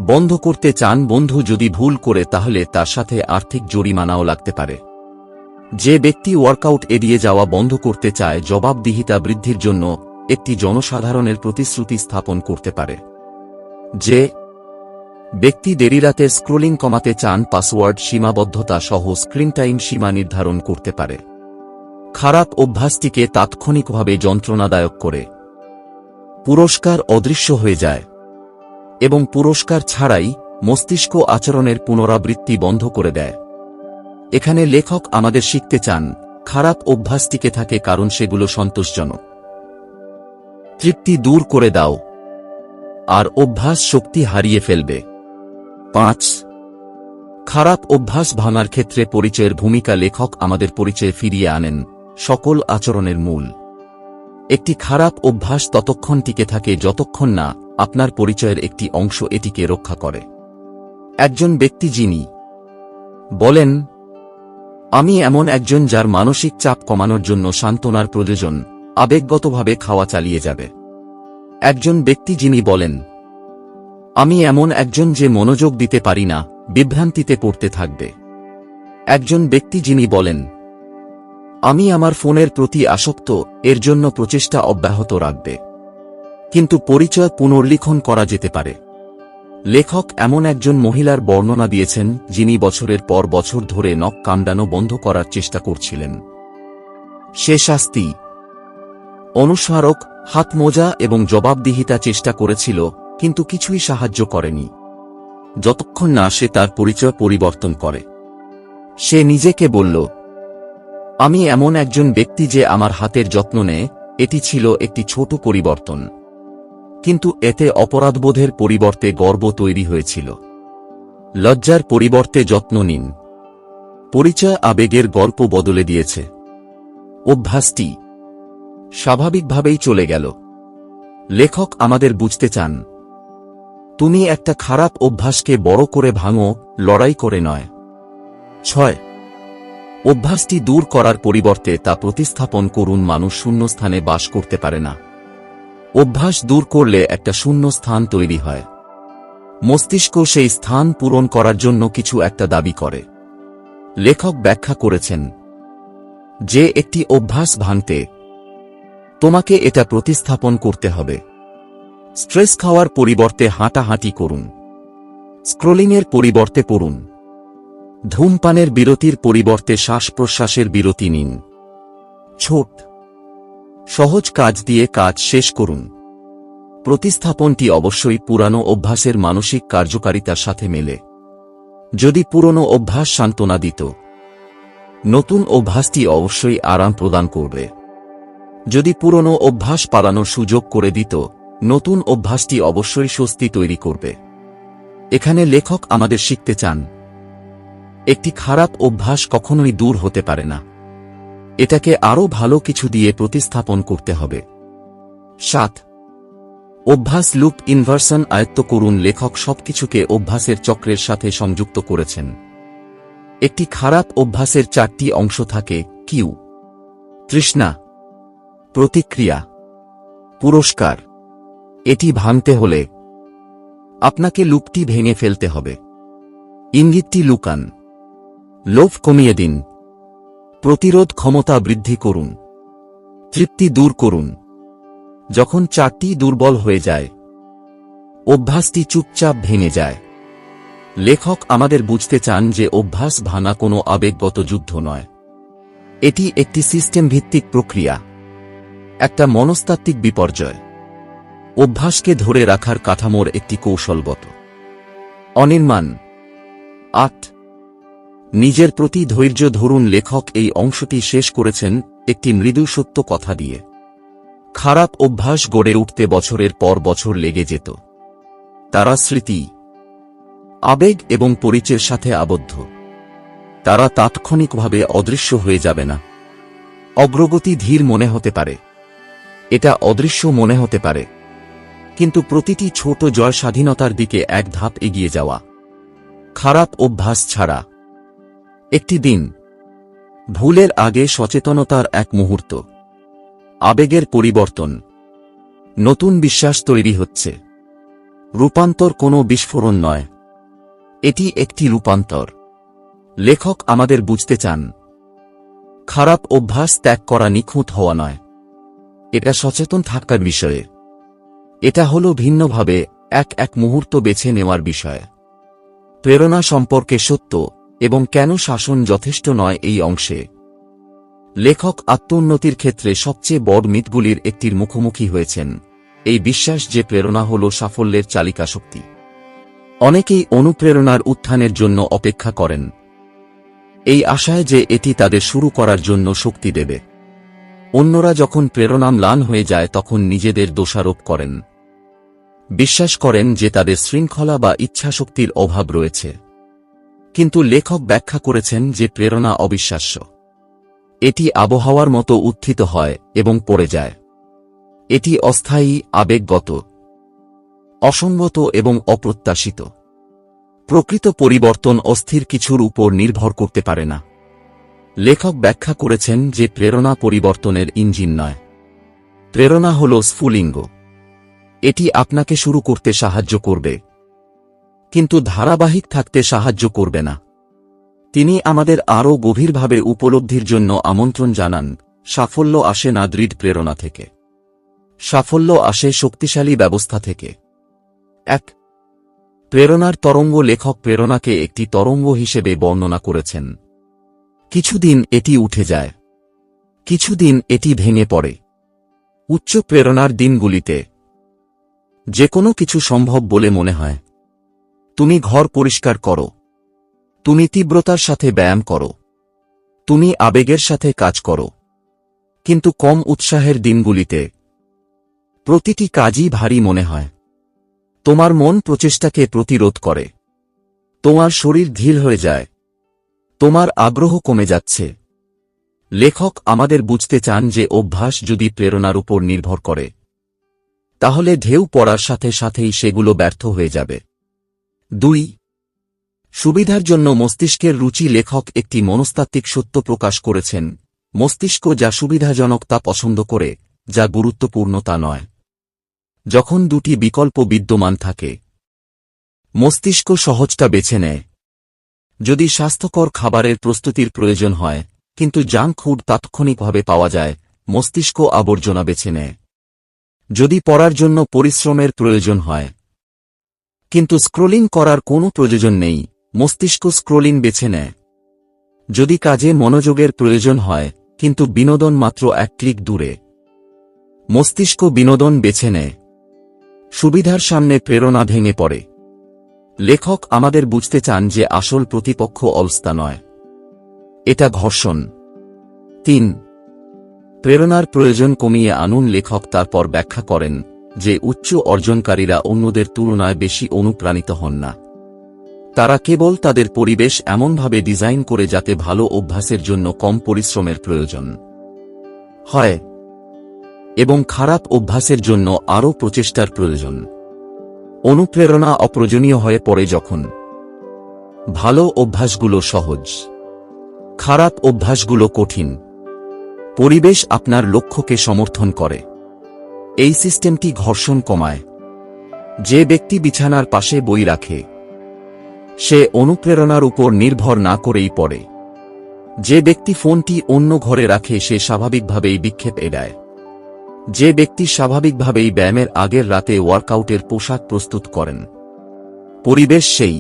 বন্ধ করতে চান, বন্ধু যদি ভুল করে তাহলে তার সাথে আর্থিক জরিমানাও লাগতে পারে। যে ব্যক্তি ওয়ার্কআউট এড়িয়ে যাওয়া বন্ধ করতে চায়, জবাবদিহিতা বৃদ্ধির জন্য একটি জনসাধারণের প্রতিশ্রুতি স্থাপন করতে পারে। যে ব্যক্তি দেরি রাতে স্ক্রোলিং কমাতে চান, পাসওয়ার্ড সীমাবদ্ধতা সহ স্ক্রিন টাইম সীমা নির্ধারণ করতে পারে। খারাপ অভ্যাসটিকে তাৎক্ষণিকভাবে যন্ত্রণাদায়ক করে পুরস্কার অদৃশ্য হয়ে যায়, এবং পুরস্কার ছাড়াই মস্তিষ্ক আচরণের পুনরাবৃত্তি বন্ধ করে দেয়। এখানে লেখক আমাদের শিখতে চান, খারাপ অভ্যাস টিকে থাকে কারণ সেগুলো সন্তোষজনক। তৃপ্তি দূর করে দাও, আর অভ্যাস শক্তি হারিয়ে ফেলবে। 5. খারাপ অভ্যাস ভাঙার ক্ষেত্রে পরিচয়ের ভূমিকা। লেখক আমাদের পরিচয় ফিরিয়ে আনেন, সকল আচরণের মূল। একটি খারাপ অভ্যাস ততক্ষণ টিকে থাকে যতক্ষণ না আপনার পরিচয়ের একটি অংশ এটিকে রক্ষা করে। একজন ব্যক্তি যিনি বলেন, আমি এমন একজন যার মানসিক চাপ কমানোর জন্য সান্ত্বনার প্রয়োজন, আবেগগতভাবে খাওয়া চালিয়ে যাবে। একজন ব্যক্তি যিনি বলেন, আমি এমন একজন যে মনোযোগ দিতে পারি না, বিভ্রান্তিতে পড়তে থাকবে। একজন ব্যক্তি যিনি বলেন, আমি আমার ফোনের প্রতি আসক্ত, এর জন্য প্রচেষ্টা অব্যাহত রাখবে। কিন্তু পরিচয় পুনর্লিখন করা যেতে পারে। লেখক এমন একজন মহিলার বর্ণনা দিয়েছেন যিনি বছরের পর বছর ধরে নখ কামড়ানো বন্ধ করার চেষ্টা করছিলেন। সে শাস্তি, অনুস্মারক, হাতমোজা এবং জবাবদিহিতা চেষ্টা করেছিল, কিন্তু কিছুই সাহায্য করেনি যতক্ষণ না সে তার পরিচয় পরিবর্তন করে। সে নিজেকে বলল, আমি এমন একজন ব্যক্তি যে আমার হাতের যত্ন নেয়। এটি ছিল একটি ছোট পরিবর্তন, কিন্তু এতে অপরাধবোধের পরিবর্তে গর্ব তৈরি হয়েছিল। লজ্জার পরিবর্তে যত্ন নিন। পরিচয় আবেগের গল্প বদলে দিয়েছে। অভ্যাসটি স্বাভাবিকভাবেই চলে গেল। লেখক আমাদের বুঝতে চান, তুমি একটা খারাপ অভ্যাসকে বড় করে ভাঙো, লড়াই করে নয়। 6. অভ্যাসটি দূর করার পরিবর্তে তা প্রতিস্থাপন করুন। মানুষ শূন্যস্থানে বাস করতে পারে না। অভ্যাস দূর করলে একটা শূন্য স্থান তৈরি হয়। মস্তিষ্ক সেই স্থান পূরণ করার জন্য কিছু একটা দাবি করে। লেখক ব্যাখ্যা করেছেন যে একটি অভ্যাস ভাঙতে তোমাকে এটা প্রতিস্থাপন করতে হবে। স্ট্রেস খাওয়ার পরিবর্তে হাঁটাহাঁটি করুন। স্ক্রোলিংয়ের পরিবর্তে পড়ুন। ধূমপানের বিরতির পরিবর্তে শ্বাস-প্রশ্বাসের বিরতি নিন। ছোট সহজ কাজ দিয়ে কাজ শেষ করুন। প্রতিস্থাপনটি অবশ্যই পুরানো অভ্যাসের মানসিক কার্যকারিতার সাথে মেলে। যদি পুরনো অভ্যাস সান্ত্বনা দিত, নতুন অভ্যাসটি অবশ্যই আরাম প্রদান করবে। যদি পুরনো অভ্যাস পালানোর সুযোগ করে দিত, নতুন অভ্যাসটি অবশ্যই স্বস্তি তৈরি করবে। এখানে লেখক আমাদের শিখতে চান, একটি খারাপ অভ্যাস কখনোই দূর হতে পারে না। এটাকে আরও ভালো কিছু দিয়ে প্রতিস্থাপন করতে হবে। 7. অভ্যাস লুপ ইনভার্সন আয়ত্ত করুন। লেখক সবকিছুকে অভ্যাসের চক্রের সাথে সংযুক্ত করেছেন। একটি খারাপ অভ্যাসের 4টি অংশ থাকে: কিউ, তৃষ্ণা, প্রতিক্রিয়া, পুরস্কার। এটি ভাঙতে হলে আপনাকে লুপটি ভেঙে ফেলতে হবে। ইঙ্গিতটি লুকান। লোভ কমিয়ে দিন। প্রতিরোধ ক্ষমতা বৃদ্ধি করুন। তৃপ্তি দূর করুন। যখন 4টি দুর্বল হয়ে যায়, অভ্যাসটি চুপচাপ ভেঙে যায়। লেখক আমাদের বুঝতে চান যে অভ্যাস ভাঙা কোনো আবেগগত যুদ্ধ নয়। এটি একটি সিস্টেম ভিত্তিক প্রক্রিয়া, একটা মনস্তাত্ত্বিক বিপর্যয়। অভ্যাসকে ধরে রাখার কাঠামোর একটি কৌশলগত অনির্মাণ। 8. নিজের প্রতি ধৈর্য ধরুন। লেখক এই অংশটি শেষ করেছেন একটি মৃদু সত্য কথা দিয়ে। খারাপ অভ্যাস গড়ে উঠতে বছরের পর বছর লেগে যেত। তারা স্মৃতি, আবেগ এবং পরিচয়ের সাথে আবদ্ধ। তারা তাৎক্ষণিকভাবে অদৃশ্য হয়ে যাবে না। অগ্রগতি ধীর মনে হতে পারে, এটা অদৃশ্য মনে হতে পারে, কিন্তু প্রতিটি ছোট জয় স্বাধীনতার দিকে এক ধাপ এগিয়ে যাওয়া। খারাপ অভ্যাস ছাড়া একটি দিন, ভুলের আগে সচেতনতার এক মুহূর্ত, আবেগের পরিবর্তন, নতুন বিশ্বাস তৈরি হচ্ছে। রূপান্তর কোনো বিস্ফোরণ নয়, এটি একটি রূপান্তর। লেখক আমাদের বুঝতে চান, খারাপ অভ্যাস ত্যাগ করা নিখুঁত হওয়া নয়, এটা সচেতন থাকার বিষয়ে। এটা হলো ভিন্নভাবে এক মুহূর্ত বেছে নেওয়ার বিষয়। প্রেরণা সম্পর্কে সত্য এবং কেন শাসন যথেষ্ট নয় এই অংশে লেখক আত্মোন্নতির ক্ষেত্রে সবচেয়ে বড় মিথগুলির একটির মুখোমুখি হয়েছেন, এই বিশ্বাস যে প্রেরণা হল সাফল্যের চালিকা শক্তি। অনেকেই অনুপ্রেরণার উত্থানের জন্য অপেক্ষা করেন, এই আশায় যে এটি তাদের শুরু করার জন্য শক্তি দেবে। অন্যরা যখন প্রেরণা ম্লান হয়ে যায় তখন নিজেদের দোষারোপ করেন, বিশ্বাস করেন যে তাদের শৃঙ্খলা বা ইচ্ছাশক্তির অভাব রয়েছে। কিন্তু লেখক ব্যাখ্যা করেছেন যে প্রেরণা অবিশ্বাস্য। এটি আবহাওয়ার মতো উত্থিত হয় এবং পড়ে যায়। এটি অস্থায়ী, আবেগগত, অসঙ্গত এবং অপ্রত্যাশিত। প্রকৃত পরিবর্তন অস্থির কিছুর উপর নির্ভর করতে পারে না। লেখক ব্যাখ্যা করেছেন যে প্রেরণা পরিবর্তনের ইঞ্জিন নয়। প্রেরণা হল স্ফুলিঙ্গ। এটি আপনাকে শুরু করতে সাহায্য করবে, কিন্তু ধারাবাহিক থাকতে সাহায্য করবে না। তিনি আমাদের আরও গভীরভাবে উপলব্ধির জন্য আমন্ত্রণ জানান, সাফল্য আসে না দৃঢ় প্রেরণা থেকে, সাফল্য আসে শক্তিশালী ব্যবস্থা থেকে। 1. প্রেরণার তরঙ্গ। লেখক প্রেরণাকে একটি তরঙ্গ হিসেবে বর্ণনা করেছেন। কিছুদিন এটি উঠে যায়, কিছুদিন এটি ভেঙে পড়ে। উচ্চ প্রেরণার দিনগুলিতে যে কোনো কিছু সম্ভব বলে মনে হয়। তুমি ঘর পরিষ্কার করো, তুমি তীব্রতার সাথে ব্যায়াম করো, তুমি আবেগের সাথে কাজ করো। কিন্তু কম উৎসাহের দিনগুলিতে প্রতিটি কাজই ভারী মনে হয়। তোমার মন প্রচেষ্টাকে প্রতিরোধ করে। তোমার শরীর ঢিল হয়ে যায়। তোমার আগ্রহ কমে যাচ্ছে। লেখক আমাদের বুঝতে চান যে অভ্যাস যদি প্রেরণার উপর নির্ভর করে, তাহলে ঢেউ পড়ার সাথে সাথেই সেগুলো ব্যর্থ হয়ে যাবে। 2. সুবিধার জন্য মস্তিষ্কের রুচি। লেখক একটি মনস্তাত্ত্বিক সত্য প্রকাশ করেছেন, মস্তিষ্ক যা সুবিধাজনক তা পছন্দ করে, যা গুরুত্বপূর্ণ তা নয়। যখন দুটি বিকল্প বিদ্যমান থাকে, মস্তিষ্ক সহজটা বেছে নেয়। যদি স্বাস্থ্যকর খাবারের প্রস্তুতির প্রয়োজন হয়, কিন্তু জাঙ্ক ফুড তাৎক্ষণিকভাবে পাওয়া যায়, মস্তিষ্ক আবর্জনা বেছে নেয়। যদি পড়ার জন্য পরিশ্রমের প্রয়োজন হয়, কিন্তু স্ক্রোলিং করার কোনো প্রয়োজন নেই, মস্তিষ্ক স্ক্রোলিং বেছে নেয়। যদি কাজে মনোযোগের প্রয়োজন হয়, কিন্তু বিনোদন মাত্র এক ক্লিক দূরে, মস্তিষ্ক বিনোদন বেছে নেয়। সুবিধার সামনে প্রেরণা ভেঙে পড়ে। লেখক আমাদের বুঝতে চান যে আসল প্রতিপক্ষ অলসতা নয়, এটা ঘর্ষণ। 3. প্রেরণার প্রয়োজন কমিয়ে আনুন। লেখক তারপর ব্যাখ্যা করেন যে উচ্চ অর্জনকারীরা অন্যদের তুলনায় বেশি অনুপ্রাণিত হন না। তারা কেবল তাদের পরিবেশ এমনভাবে ডিজাইন করে যাতে ভালো অভ্যাসের জন্য কম পরিশ্রমের প্রয়োজন হয় এবং খারাপ অভ্যাসের জন্য আরও প্রচেষ্টার প্রয়োজন। অনুপ্রেরণা অপ্রয়োজনীয় হয়ে পড়ে যখন ভালো অভ্যাসগুলো সহজ, খারাপ অভ্যাসগুলো কঠিন। পরিবেশ আপনার লক্ষ্যকে সমর্থন করে। এই সিস্টেমটি ঘর্ষণ কমায়। যে ব্যক্তি বিছানার পাশে বই রাখে, সে অনুপ্রেরণার উপর নির্ভর না করেই পড়ে। যে ব্যক্তি ফোনটি অন্য ঘরে রাখে সে স্বাভাবিকভাবেই বিক্ষেপ এড়ায়। যে ব্যক্তি স্বাভাবিকভাবেই ব্যায়ামের আগের রাতে ওয়ার্কআউটের পোশাক প্রস্তুত করেন, পরিবেশ সেই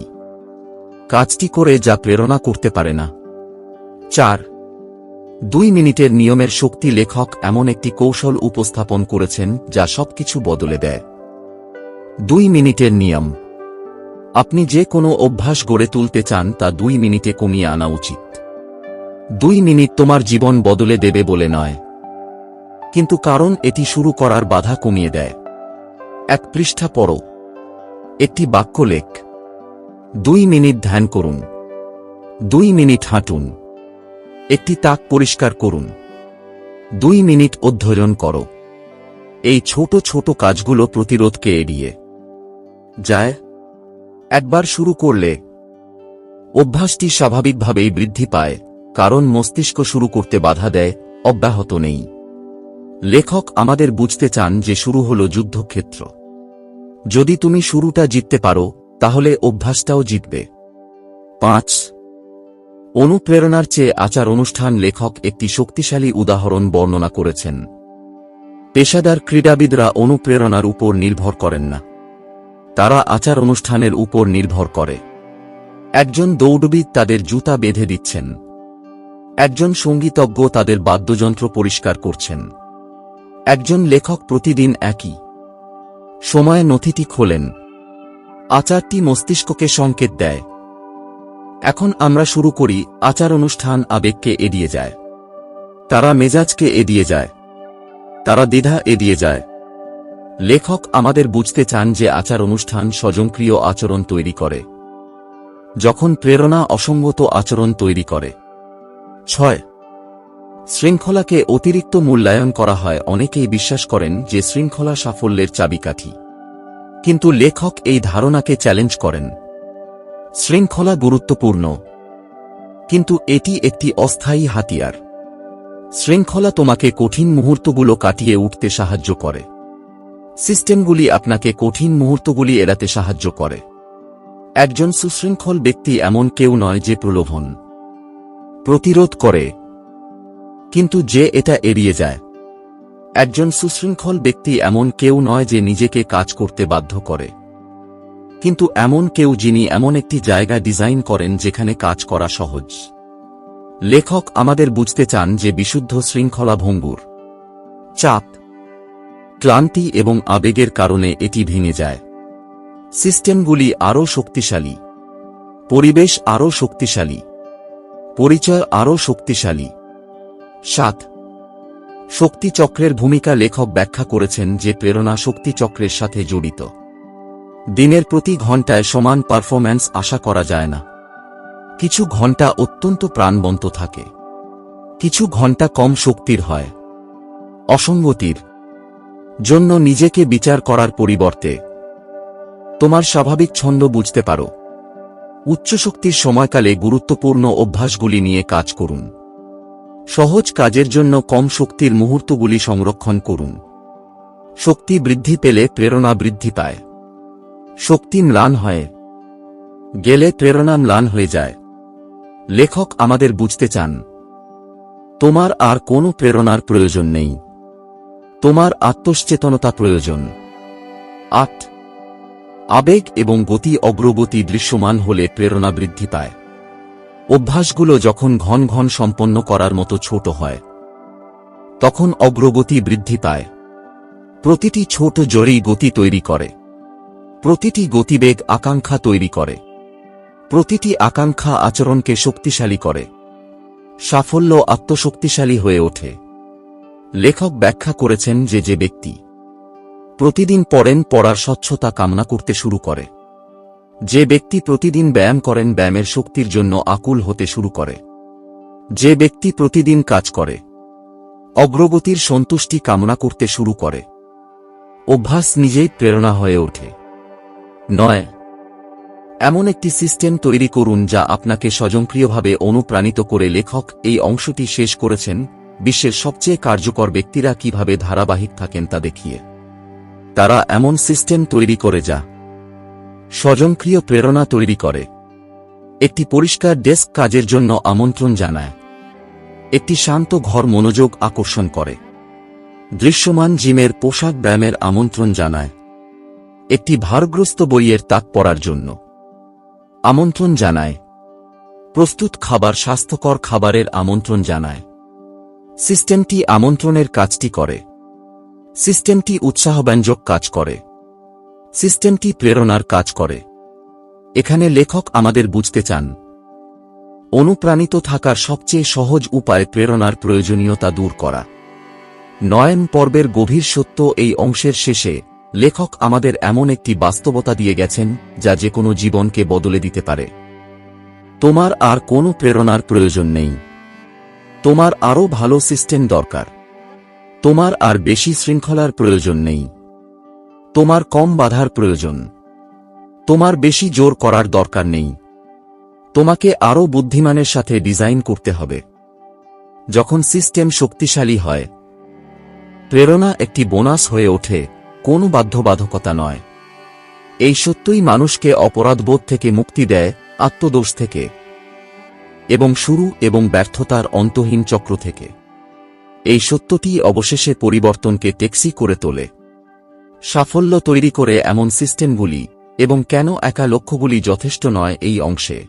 কাজটি করে যা প্রেরণা করতে পারে না। 4. 2 মিনিটের নিয়মের শক্তি। লেখক এমন একটি কৌশল উপস্থাপন করেছেন যা সবকিছু বদলে দেয়। 2 মিনিটের নিয়ম। আপনি যে কোনো অভ্যাস গড়ে তুলতে চান তা 2 মিনিটে কমিয়ে আনা উচিত। 2 মিনিট তোমার জীবন বদলে দেবে বলে নয়, কিন্তু কারণ এটি শুরু করার বাধা কমিয়ে দেয়। 1 পৃষ্ঠা পড়ো। একটি বাক্য লেখ। 2 মিনিট ধ্যান করুন। 2 মিনিট হাঁটুন। একটি তাক পরিষ্কার করুন। 2 মিনিট অধ্যয়ন করো। এই ছোট ছোট কাজগুলো প্রতিরোধকে এড়িয়ে যায়। একবার শুরু করলে অভ্যাসটি স্বাভাবিকভাবেই বৃদ্ধি পায়, কারণ মস্তিষ্ক শুরু করতে বাধা দেয়, অব্যাহত নেই। লেখক আমাদের বুঝতে চান যে শুরু হল যুদ্ধক্ষেত্র। যদি তুমি শুরুটা জিততে পারো, তাহলে অভ্যাসটাও জিতবে। 5. অনুপ্রেরণার চেয়ে আচার অনুষ্ঠান। লেখক একটি শক্তিশালী উদাহরণ বর্ণনা করেছেন। পেশাদার ক্রীড়াবিদরা অনুপ্রেরণার উপর নির্ভর করেন না, তারা আচার অনুষ্ঠানের উপর নির্ভর করে। একজন দৌড়বিদ তাদের জুতা বেঁধে দিচ্ছেন, একজন সঙ্গীতজ্ঞ তাদের বাদ্যযন্ত্র পরিষ্কার করছেন, একজন লেখক প্রতিদিন একই সময়ে নথিটি খোলেন। আচারটি মস্তিষ্ককে সংকেত দেয়, এখন আমরা শুরু করি। আচার অনুষ্ঠান আবেগকে এড়িয়ে যায়, তারা মেজাজকে এড়িয়ে যায়, তারা দ্বিধা এড়িয়ে যায়। লেখক আমাদের বুঝতে চান যে আচার অনুষ্ঠান স্বয়ংক্রিয় আচরণ তৈরি করে, যখন প্রেরণা অসঙ্গত আচরণ তৈরি করে। 6. শৃঙ্খলাকে অতিরিক্ত মূল্যায়ন করা হয়। অনেকেই বিশ্বাস করেন যে শৃঙ্খলা সাফল্যের চাবিকাঠি, কিন্তু লেখক এই ধারণাকে চ্যালেঞ্জ করেন। শৃঙ্খলা গুরুত্বপূর্ণ, কিন্তু এটি একটি অস্থায়ী হাতিয়ার। শৃঙ্খলা তোমাকে কঠিন মুহূর্তগুলো কাটিয়ে উঠতে সাহায্য করে। সিস্টেমগুলি আপনাকে কঠিন মুহূর্তগুলি এড়াতে সাহায্য করে। একজন সুশৃঙ্খল ব্যক্তি এমন কেউ নয় যে প্রলোভন প্রতিরোধ করে, কিন্তু যে এটা এড়িয়ে যায়। একজন সুশৃঙ্খল ব্যক্তি এমন কেউ নয় যে নিজেকে কাজ করতে বাধ্য করে, কিন্তু এমন কেউ যিনি এমন একটি জায়গা ডিজাইন করেন যেখানে কাজ করা সহজ। লেখক আমাদের বুঝতে চান যে বিশুদ্ধ শৃঙ্খলা ভঙ্গুর চাপ, ক্লান্তি এবং আবেগের কারণে এটি ভেঙে যায়। সিস্টেমগুলি আরও শক্তিশালী, পরিবেশ আরও শক্তিশালী, পরিচয় আরও শক্তিশালী। 7. শক্তিচক্রের ভূমিকা লেখক ব্যাখ্যা করেছেন যে প্রেরণা শক্তিচক্রের সাথে জড়িত। দিনের প্রতি ঘণ্টায় সমান পারফরম্যান্স আশা করা যায় না। কিছু ঘণ্টা অত্যন্ত প্রাণবন্ত থাকে, কিছু ঘণ্টা কম শক্তির হয়। অসঙ্গতির জন্য নিজেকে বিচার করার পরিবর্তে তোমার স্বাভাবিক ছন্দ বুঝতে পারো। উচ্চ শক্তির সময়কালে গুরুত্বপূর্ণ অভ্যাসগুলি নিয়ে কাজ করুন। সহজ কাজের জন্য কম শক্তির মুহূর্তগুলি সংরক্ষণ করুন। শক্তি বৃদ্ধি পেলে প্রেরণা বৃদ্ধি পায়। শক্তি ম্লান হয়ে গেলে প্রেরণা ম্লান হয়ে যায়। লেখক আমাদের বুঝতে চান, তোমার আর কোনো প্রেরণার প্রয়োজন নেই, তোমার আত্মসচেতনতা প্রয়োজন। 8 আবেগ এবং গতি অগ্রগতি দৃশ্যমান হলে প্রেরণা বৃদ্ধি পায়। অভ্যাসগুলো যখন ঘন ঘন সম্পন্ন করার মতো ছোট হয় তখন অগ্রগতি বৃদ্ধি পায়। প্রতিটি ছোট জড়ি গতি তৈরি করে, প্রতিটি গতিবেগ আকাঙ্ক্ষা তৈরি করে, প্রতিটি আকাঙ্ক্ষা আচরণকে শক্তিশালী করে। সাফল্য আত্মশক্তিশালী হয়ে ওঠে। লেখক ব্যাখ্যা করেছেন যে যে ব্যক্তি প্রতিদিন পড়ার স্বচ্ছতা কামনা করতে শুরু করে, যে ব্যক্তি প্রতিদিন ব্যায়াম করেন ব্যায়ামের শক্তির জন্য আকুল হতে শুরু করে, যে ব্যক্তি প্রতিদিন কাজ করে অগ্রগতির সন্তুষ্টি কামনা করতে শুরু করে, অভ্যাস নিজেই প্রেরণা হয়ে ওঠে। 9 এমন একটি সিস্টেম তৈরি করুন যা আপনাকে স্বয়ংক্রিয়ভাবে অনুপ্রাণিত করে। লেখক এই অংশটি শেষ করেছেন বিশ্বের সবচেয়ে কার্যকর ব্যক্তিরা কিভাবে ধারাবাহিক থাকেন তা দেখিয়ে। তারা এমন সিস্টেম তৈরি করে যা স্বয়ংক্রিয় প্রেরণা তৈরি করে। একটি পরিষ্কার ডেস্ক কাজের জন্য আমন্ত্রণ জানায়, একটি শান্ত ঘর মনোযোগ আকর্ষণ করে, দৃশ্যমান জিমের পোশাক ব্যায়ামের আমন্ত্রণ জানায়, একটি ভারগ্রস্ত বইয়ের তাক পড়ার জন্য আমন্ত্রণ জানায়, প্রস্তুত খাবার স্বাস্থ্যকর খাবারের আমন্ত্রণ জানায়। সিস্টেমটি আমন্ত্রণের কাজটি করে, সিস্টেমটি উৎসাহব্যঞ্জক কাজ করে, সিস্টেমটি প্রেরণার কাজ করে। এখানে লেখক আমাদের বুঝতে চান, অনুপ্রাণিত থাকার সবচেয়ে সহজ উপায় প্রেরণার প্রয়োজনীয়তা দূর করা। 9 পর্বের গভীর সত্য এই অংশের শেষে লেখক আমাদের এমন একটি বাস্তবতা দিয়ে গেছেন যা যে কোনো জীবনকে বদলে দিতে পারে। তোমার আর কোনো প্রেরণার প্রয়োজন নেই, তোমার আরও ভালো সিস্টেম দরকার। তোমার আর বেশি শৃঙ্খলার প্রয়োজন নেই, তোমার কম বাধার প্রয়োজন। তোমার বেশি জোর করার দরকার নেই, তোমাকে আরও বুদ্ধিমানের সাথে ডিজাইন করতে হবে। যখন সিস্টেম শক্তিশালী হয় প্রেরণা একটি বোনাস হয়ে ওঠে, কোনো বাধ্যবাধকতা নয়। এই সত্যই মানুষকে অপরাধবোধ থেকে মুক্তি দেয়, আত্মদোষ থেকে এবং শুরু এবং ব্যর্থতার অন্তহীন চক্র থেকে। এই সত্যটি অবশেষে পরিবর্তনকে টেকসই করে তোলে। সাফল্য তৈরি করে এমন সিস্টেমগুলি এবং কেন একা লক্ষ্যগুলি যথেষ্ট নয়। এই অংশে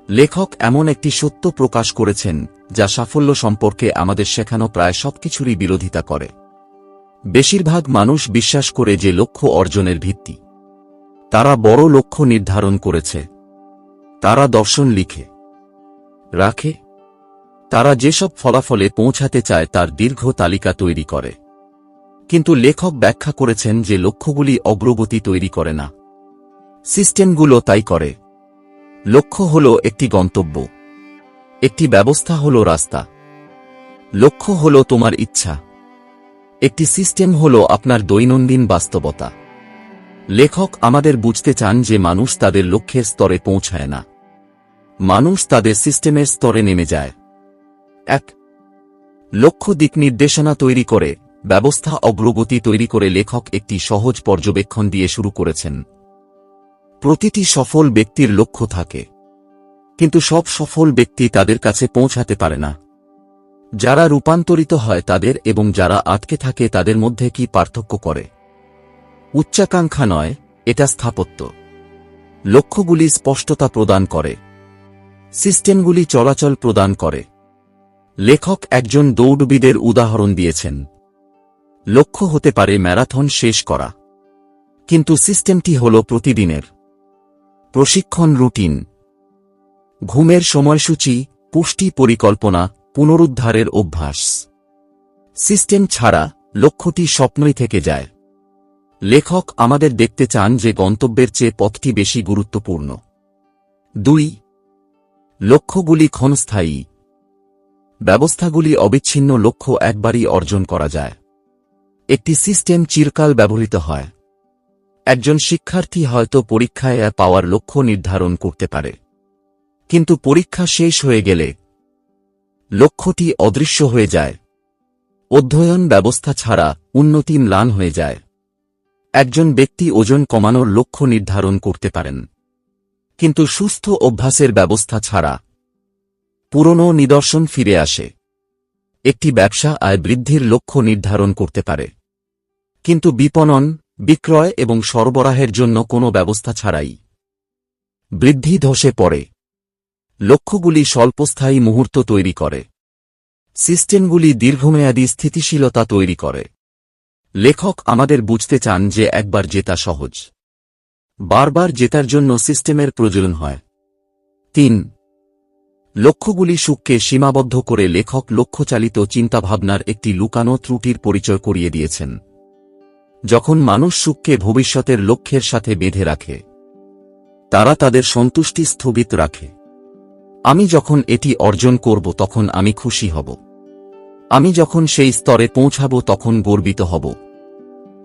লেখক এমন একটি সত্য প্রকাশ করেছেন যা সাফল্য সম্পর্কে আমাদের শেখানো প্রায় সবকিছুরই বিরোধিতা করে। বেশিরভাগ মানুষ বিশ্বাস করে যে লক্ষ্য অর্জনের ভিত্তি। তারা বড় লক্ষ্য নির্ধারণ করেছে, তারা দর্শন লিখে রাখে, তারা যেসব ফলাফলে পৌঁছাতে চায় তার দীর্ঘ তালিকা তৈরি করে। কিন্তু লেখক ব্যাখ্যা করেছেন যে লক্ষ্যগুলি অগ্রগতি তৈরি করে না, সিস্টেমগুলো তাই করে। লক্ষ্য হল একটি গন্তব্য, একটি ব্যবস্থা হল রাস্তা। লক্ষ্য হল তোমার ইচ্ছা, একটি সিস্টেম হল আপনার দৈনন্দিন বাস্তবতা। লেখক আমাদের বুঝতে চান যে মানুষ তাদের লক্ষ্যের স্তরে পৌঁছায় না, মানুষ তাদের সিস্টেমের স্তরে নেমে যায়। 1 লক্ষ্য দিক নির্দেশনা তৈরি করে, ব্যবস্থা অগ্রগতি তৈরি করে। লেখক একটি সহজ পর্যবেক্ষণ দিয়ে শুরু করেছেন। প্রতিটি সফল ব্যক্তির লক্ষ্য থাকে, কিন্তু সব সফল ব্যক্তি তাদের কাছে পৌঁছাতে পারে না। যারা রূপান্তরিত হয় তাদের এবং যারা আটকে থাকে তাদের মধ্যে কি পার্থক্য করে? উচ্চাকাঙ্ক্ষা নয়, এটা স্থাপত্য। লক্ষ্যগুলি স্পষ্টতা প্রদান করে, সিস্টেমগুলি চলাচল প্রদান করে। লেখক একজন দৌড়বিদের উদাহরণ দিয়েছেন। লক্ষ্য হতে পারে ম্যারাথন শেষ করা, কিন্তু সিস্টেমটি হল প্রতিদিনের প্রশিক্ষণ রুটিন, ঘুমের সময়সূচি, পুষ্টি পরিকল্পনা, পুনরুদ্ধারের অভ্যাস। সিস্টেম ছাড়া লক্ষ্যটি স্বপ্নই থেকে যায়। লেখক আমাদের দেখতে চান যে গন্তব্যের চেয়ে পথটি বেশি গুরুত্বপূর্ণ। 2. লক্ষ্যগুলি ক্ষণস্থায়ী। ব্যবস্থাগুলি অবিচ্ছিন্ন লক্ষ্য একবারই অর্জন করা যায়। একটি সিস্টেম চিরকাল ব্যবহৃত হয়। একজন শিক্ষার্থী হয়তো পরীক্ষায় পাওয়ার লক্ষ্য নির্ধারণ করতে পারে, কিন্তু পরীক্ষা শেষ হয়ে গেলে লক্ষ্যটি অদৃশ্য হয়ে যায়। অধ্যয়ন ব্যবস্থা ছাড়া উন্নতি ম্লান হয়ে যায়। একজন ব্যক্তি ওজন কমানোর লক্ষ্য নির্ধারণ করতে পারেন, কিন্তু সুস্থ অভ্যাসের ব্যবস্থা ছাড়া পুরনো নিদর্শন ফিরে আসে। একটি ব্যবসা আয় বৃদ্ধির লক্ষ্য নির্ধারণ করতে পারে, কিন্তু বিপণন, বিক্রয় এবং সরবরাহের জন্য কোনো ব্যবস্থা ছাড়াই বৃদ্ধি ধসে পড়ে। লক্ষ্যগুলি স্বল্পস্থায়ী মুহূর্ত তৈরি করে, সিস্টেমগুলি দীর্ঘমেয়াদী স্থিতিশীলতা তৈরি করে। লেখক আমাদের বুঝতে চান যে একবার জেতা সহজ, বারবার জেতার জন্য সিস্টেমের প্রয়োজন হয়। 3. লক্ষ্যগুলি সুখকে সীমাবদ্ধ করে। লেখক লক্ষ্যচালিত চিন্তাভাবনার একটি লুকানো ত্রুটির পরিচয় করিয়ে দিয়েছেন। যখন মানুষ সুখকে ভবিষ্যতের লক্ষ্যের সাথে বেঁধে রাখে, তারা তাদের সন্তুষ্টি স্থগিত রাখে। আমি যখন এটি অর্জন করব তখন আমি খুশি হব, আমি যখন সেই স্তরে পৌঁছাব তখন গর্বিত হব,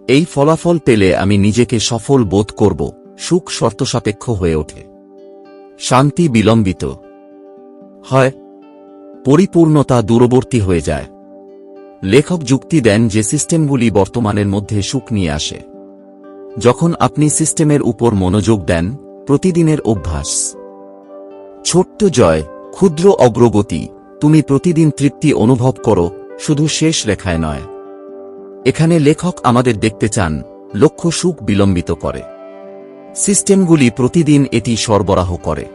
এই ফলাফল পেলে আমি নিজেকে সফল বোধ করব। সুখ শর্তসাপেক্ষ হয়ে ওঠে, শান্তি বিলম্বিত হয়, পরিপূর্ণতা দূরবর্তী হয়ে যায়। লেখক যুক্তি দেন যে সিস্টেমগুলি বর্তমানের মধ্যে সুখ নিয়ে আসে। যখন আপনি সিস্টেমের উপর মনোযোগ দেন, প্রতিদিনের অভ্যাস, ছোট্ট জয়, ক্ষুদ্র অগ্রগতি, তুমি প্রতিদিন তৃপ্তি অনুভব করো, শুধু শেষ রেখায় নয়। এখানে লেখক আমাদের দেখতে চান লক্ষ্য সুখ বিলম্বিত করে, সিস্টেমগুলি প্রতিদিন এটি সরবরাহ করে।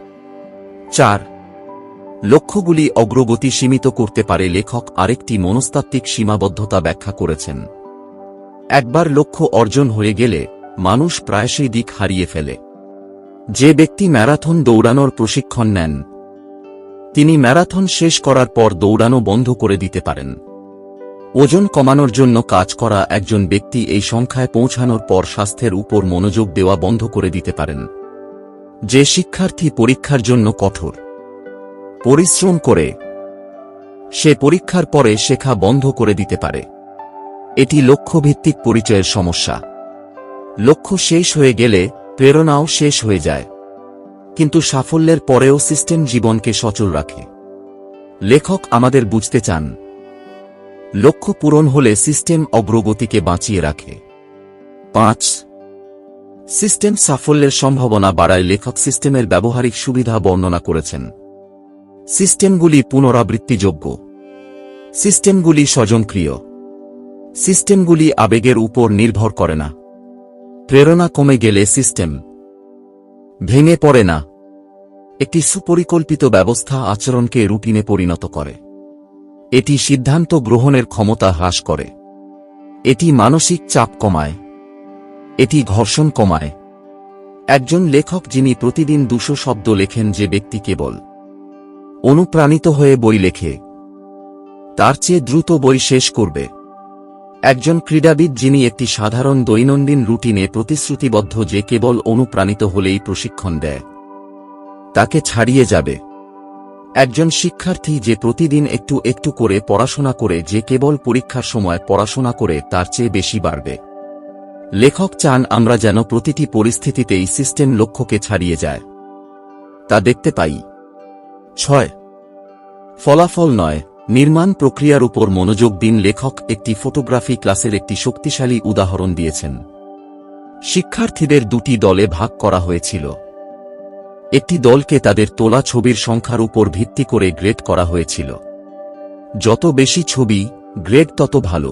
4. লক্ষ্যগুলি অগ্রগতি সীমিত করতে পারে। লেখক আরেকটি মনস্তাত্ত্বিক সীমাবদ্ধতা ব্যাখ্যা করেছেন। একবার লক্ষ্য অর্জন হয়ে গেলে মানুষ প্রায়শই দিক হারিয়ে ফেলে। যে ব্যক্তি ম্যারাথন দৌড়ানোর প্রশিক্ষণ নেন, তিনি ম্যারাথন শেষ করার পর দৌড়ানো বন্ধ করে দিতে পারেন। ওজন কমানোর জন্য কাজ করা একজন ব্যক্তি এই সংখ্যায় পৌঁছানোর পর স্বাস্থ্যের উপর মনোযোগ দেওয়া বন্ধ করে দিতে পারেন। যে শিক্ষার্থী পরীক্ষার জন্য কঠোর পরিশ্রম করে, সে পরীক্ষার পরে শেখা বন্ধ করে দিতে পারে। এটি লক্ষ্যভিত্তিক পরিচয়ের সমস্যা। লক্ষ্য শেষ হয়ে গেলে প্রেরণাও শেষ হয়ে যায়, কিন্তু সাফল্যের পরেও সিস্টেম জীবনকে সচল রাখে। লেখক আমাদের বুঝতে চান লক্ষ্য পূরণ হলে সিস্টেম অগ্রগতিকে বাঁচিয়ে রাখে। 5. সিস্টেম সাফল্যের সম্ভাবনা বাড়ায়। লেখক সিস্টেমের ব্যবহারিক সুবিধা বর্ণনা করেছেন। সিস্টেমগুলি পুনরাবৃত্তিযোগ্য, সিস্টেমগুলি স্বয়ংক্রিয়, সিস্টেমগুলি আবেগের উপর নির্ভর করে না। প্রেরণা কমে গেলে সিস্টেম ভেঙে পড়ে না। একটি সুপরিকল্পিত ব্যবস্থা আচরণকে রুটিনে পরিণত করে। এটি সিদ্ধান্ত গ্রহণের ক্ষমতা হ্রাস করে। এটি মানসিক চাপ কমায়। এটি ঘর্ষণ কমায়। একজন লেখক যিনি প্রতিদিন 200 শব্দ লেখেন, যে ব্যক্তি কেবল অনুপ্রাণিত হয়ে বই লেখে, তার চেয়ে দ্রুত বই শেষ করবে। একজন ক্রীড়াবিদ যিনি একটি সাধারণ দৈনন্দিন রুটিনে প্রতিশ্রুতিবদ্ধ, যে কেবল অনুপ্রাণিত হলেই প্রশিক্ষণ দেয়, তাকে ছাড়িয়ে যাবে। একজন শিক্ষার্থী যে প্রতিদিন একটু একটু করে পড়াশোনা করে, যে কেবল পরীক্ষার সময় পড়াশোনা করে, তার চেয়ে বেশি বাড়বে। লেখক চান আমরা যেন প্রতিটি পরিস্থিতিতেই সিস্টেম লক্ষ্যকে ছাড়িয়ে যায়, তা দেখতে পাই। 6. ফলাফল নয়, নির্মাণ প্রক্রিয়ার উপর মনোযোগ দিন। লেখক একটি ফটোগ্রাফি ক্লাসের একটি শক্তিশালী উদাহরণ দিয়েছেন। শিক্ষার্থীদের 2টি দলে ভাগ করা হয়েছিল। একটি দলকে তাদের তোলা ছবির সংখ্যার উপর ভিত্তি করে গ্রেড করা হয়েছিল। যত বেশি ছবি, গ্রেড তত ভালো।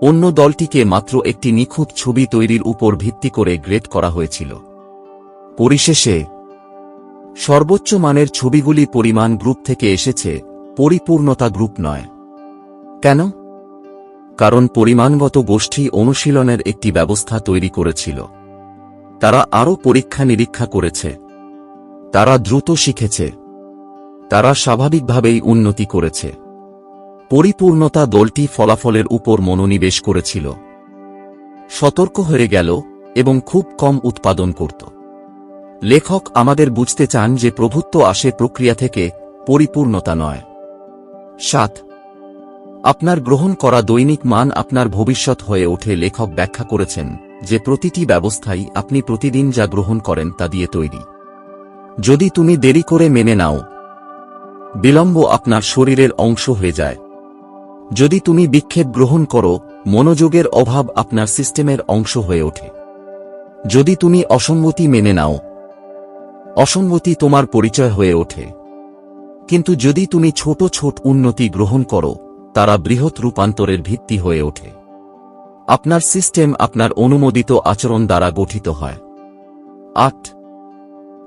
অন্য দলটিকে মাত্র একটি নিখুঁত ছবি তৈরির উপর ভিত্তি করে গ্রেড করা হয়েছিল। পরিশেষে সর্বোচ্চ মানের ছবিগুলি পরিমাণ গ্রুপ থেকে এসেছে, পরিপূর্ণতা গ্রুপ নয়। কেন? কারণ পরিমাণগত গোষ্ঠী অনুশীলনের একটি ব্যবস্থা তৈরি করেছিল। তারা আরও পরীক্ষা নিরীক্ষা করেছে, তারা দ্রুত শিখেছে, তারা স্বাভাবিকভাবেই উন্নতি করেছে। পরিপূর্ণতা দলটি ফলাফলের উপর মনোনিবেশ করেছিল, সতর্ক হয়ে গেল এবং খুব কম উৎপাদন করত। লেখক আমাদের বুঝতে চান যে প্রভুত্ব আসে প্রক্রিয়া থেকে, পরিপূর্ণতা নয়। 7. আপনার গ্রহণ করা দৈনিক মান আপনার ভবিষ্যৎ হয়ে ওঠে। লেখক ব্যাখ্যা করেছেন যে প্রতিটি ব্যবস্থাই আপনি প্রতিদিন যা গ্রহণ করেন তা দিয়ে তৈরি। যদি তুমি দেরি করে মেনে নাও, বিলম্ব আপনার শরীরের অংশ হয়ে যায়। যদি তুমি বিক্ষেপ গ্রহণ করো, মনোযোগের অভাব আপনার সিস্টেমের অংশ হয়ে ওঠে। যদি তুমি অসঙ্গতি মেনে নাও, অসঙ্গতি তোমার পরিচয় হয়ে ওঠে। কিন্তু যদি তুমি ছোট ছোট উন্নতি গ্রহণ করো, তারা বৃহৎ রূপান্তরের ভিত্তি হয়ে ওঠে। আপনার সিস্টেম আপনার অনুমোদিত আচরণ দ্বারা গঠিত হয়। 8.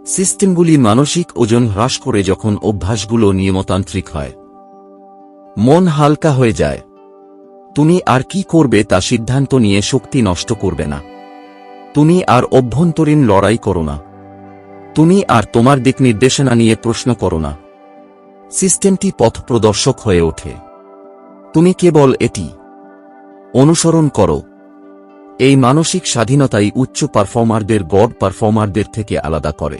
সিস্টেমগুলি মানসিক ওজন হ্রাস করে যখন অভ্যাসগুলো নিয়মতান্ত্রিক হয়। মন হালকা হয়ে যায়। তুমি আর কি করবে তা সিদ্ধান্ত নিয়ে শক্তি নষ্ট করবে না। তুমি আর অভ্যন্তরীণ লড়াই করো না। তুমি আর তোমার দিক নির্দেশনা নিয়ে প্রশ্ন করো না। সিস্টেমটি পথপ্রদর্শক হয়ে ওঠে। তুমি কেবল এটি অনুসরণ করো। এই মানসিক স্বাধীনতাই উচ্চ পারফর্মারদের গড পারফর্মারদের থেকে আলাদা করে।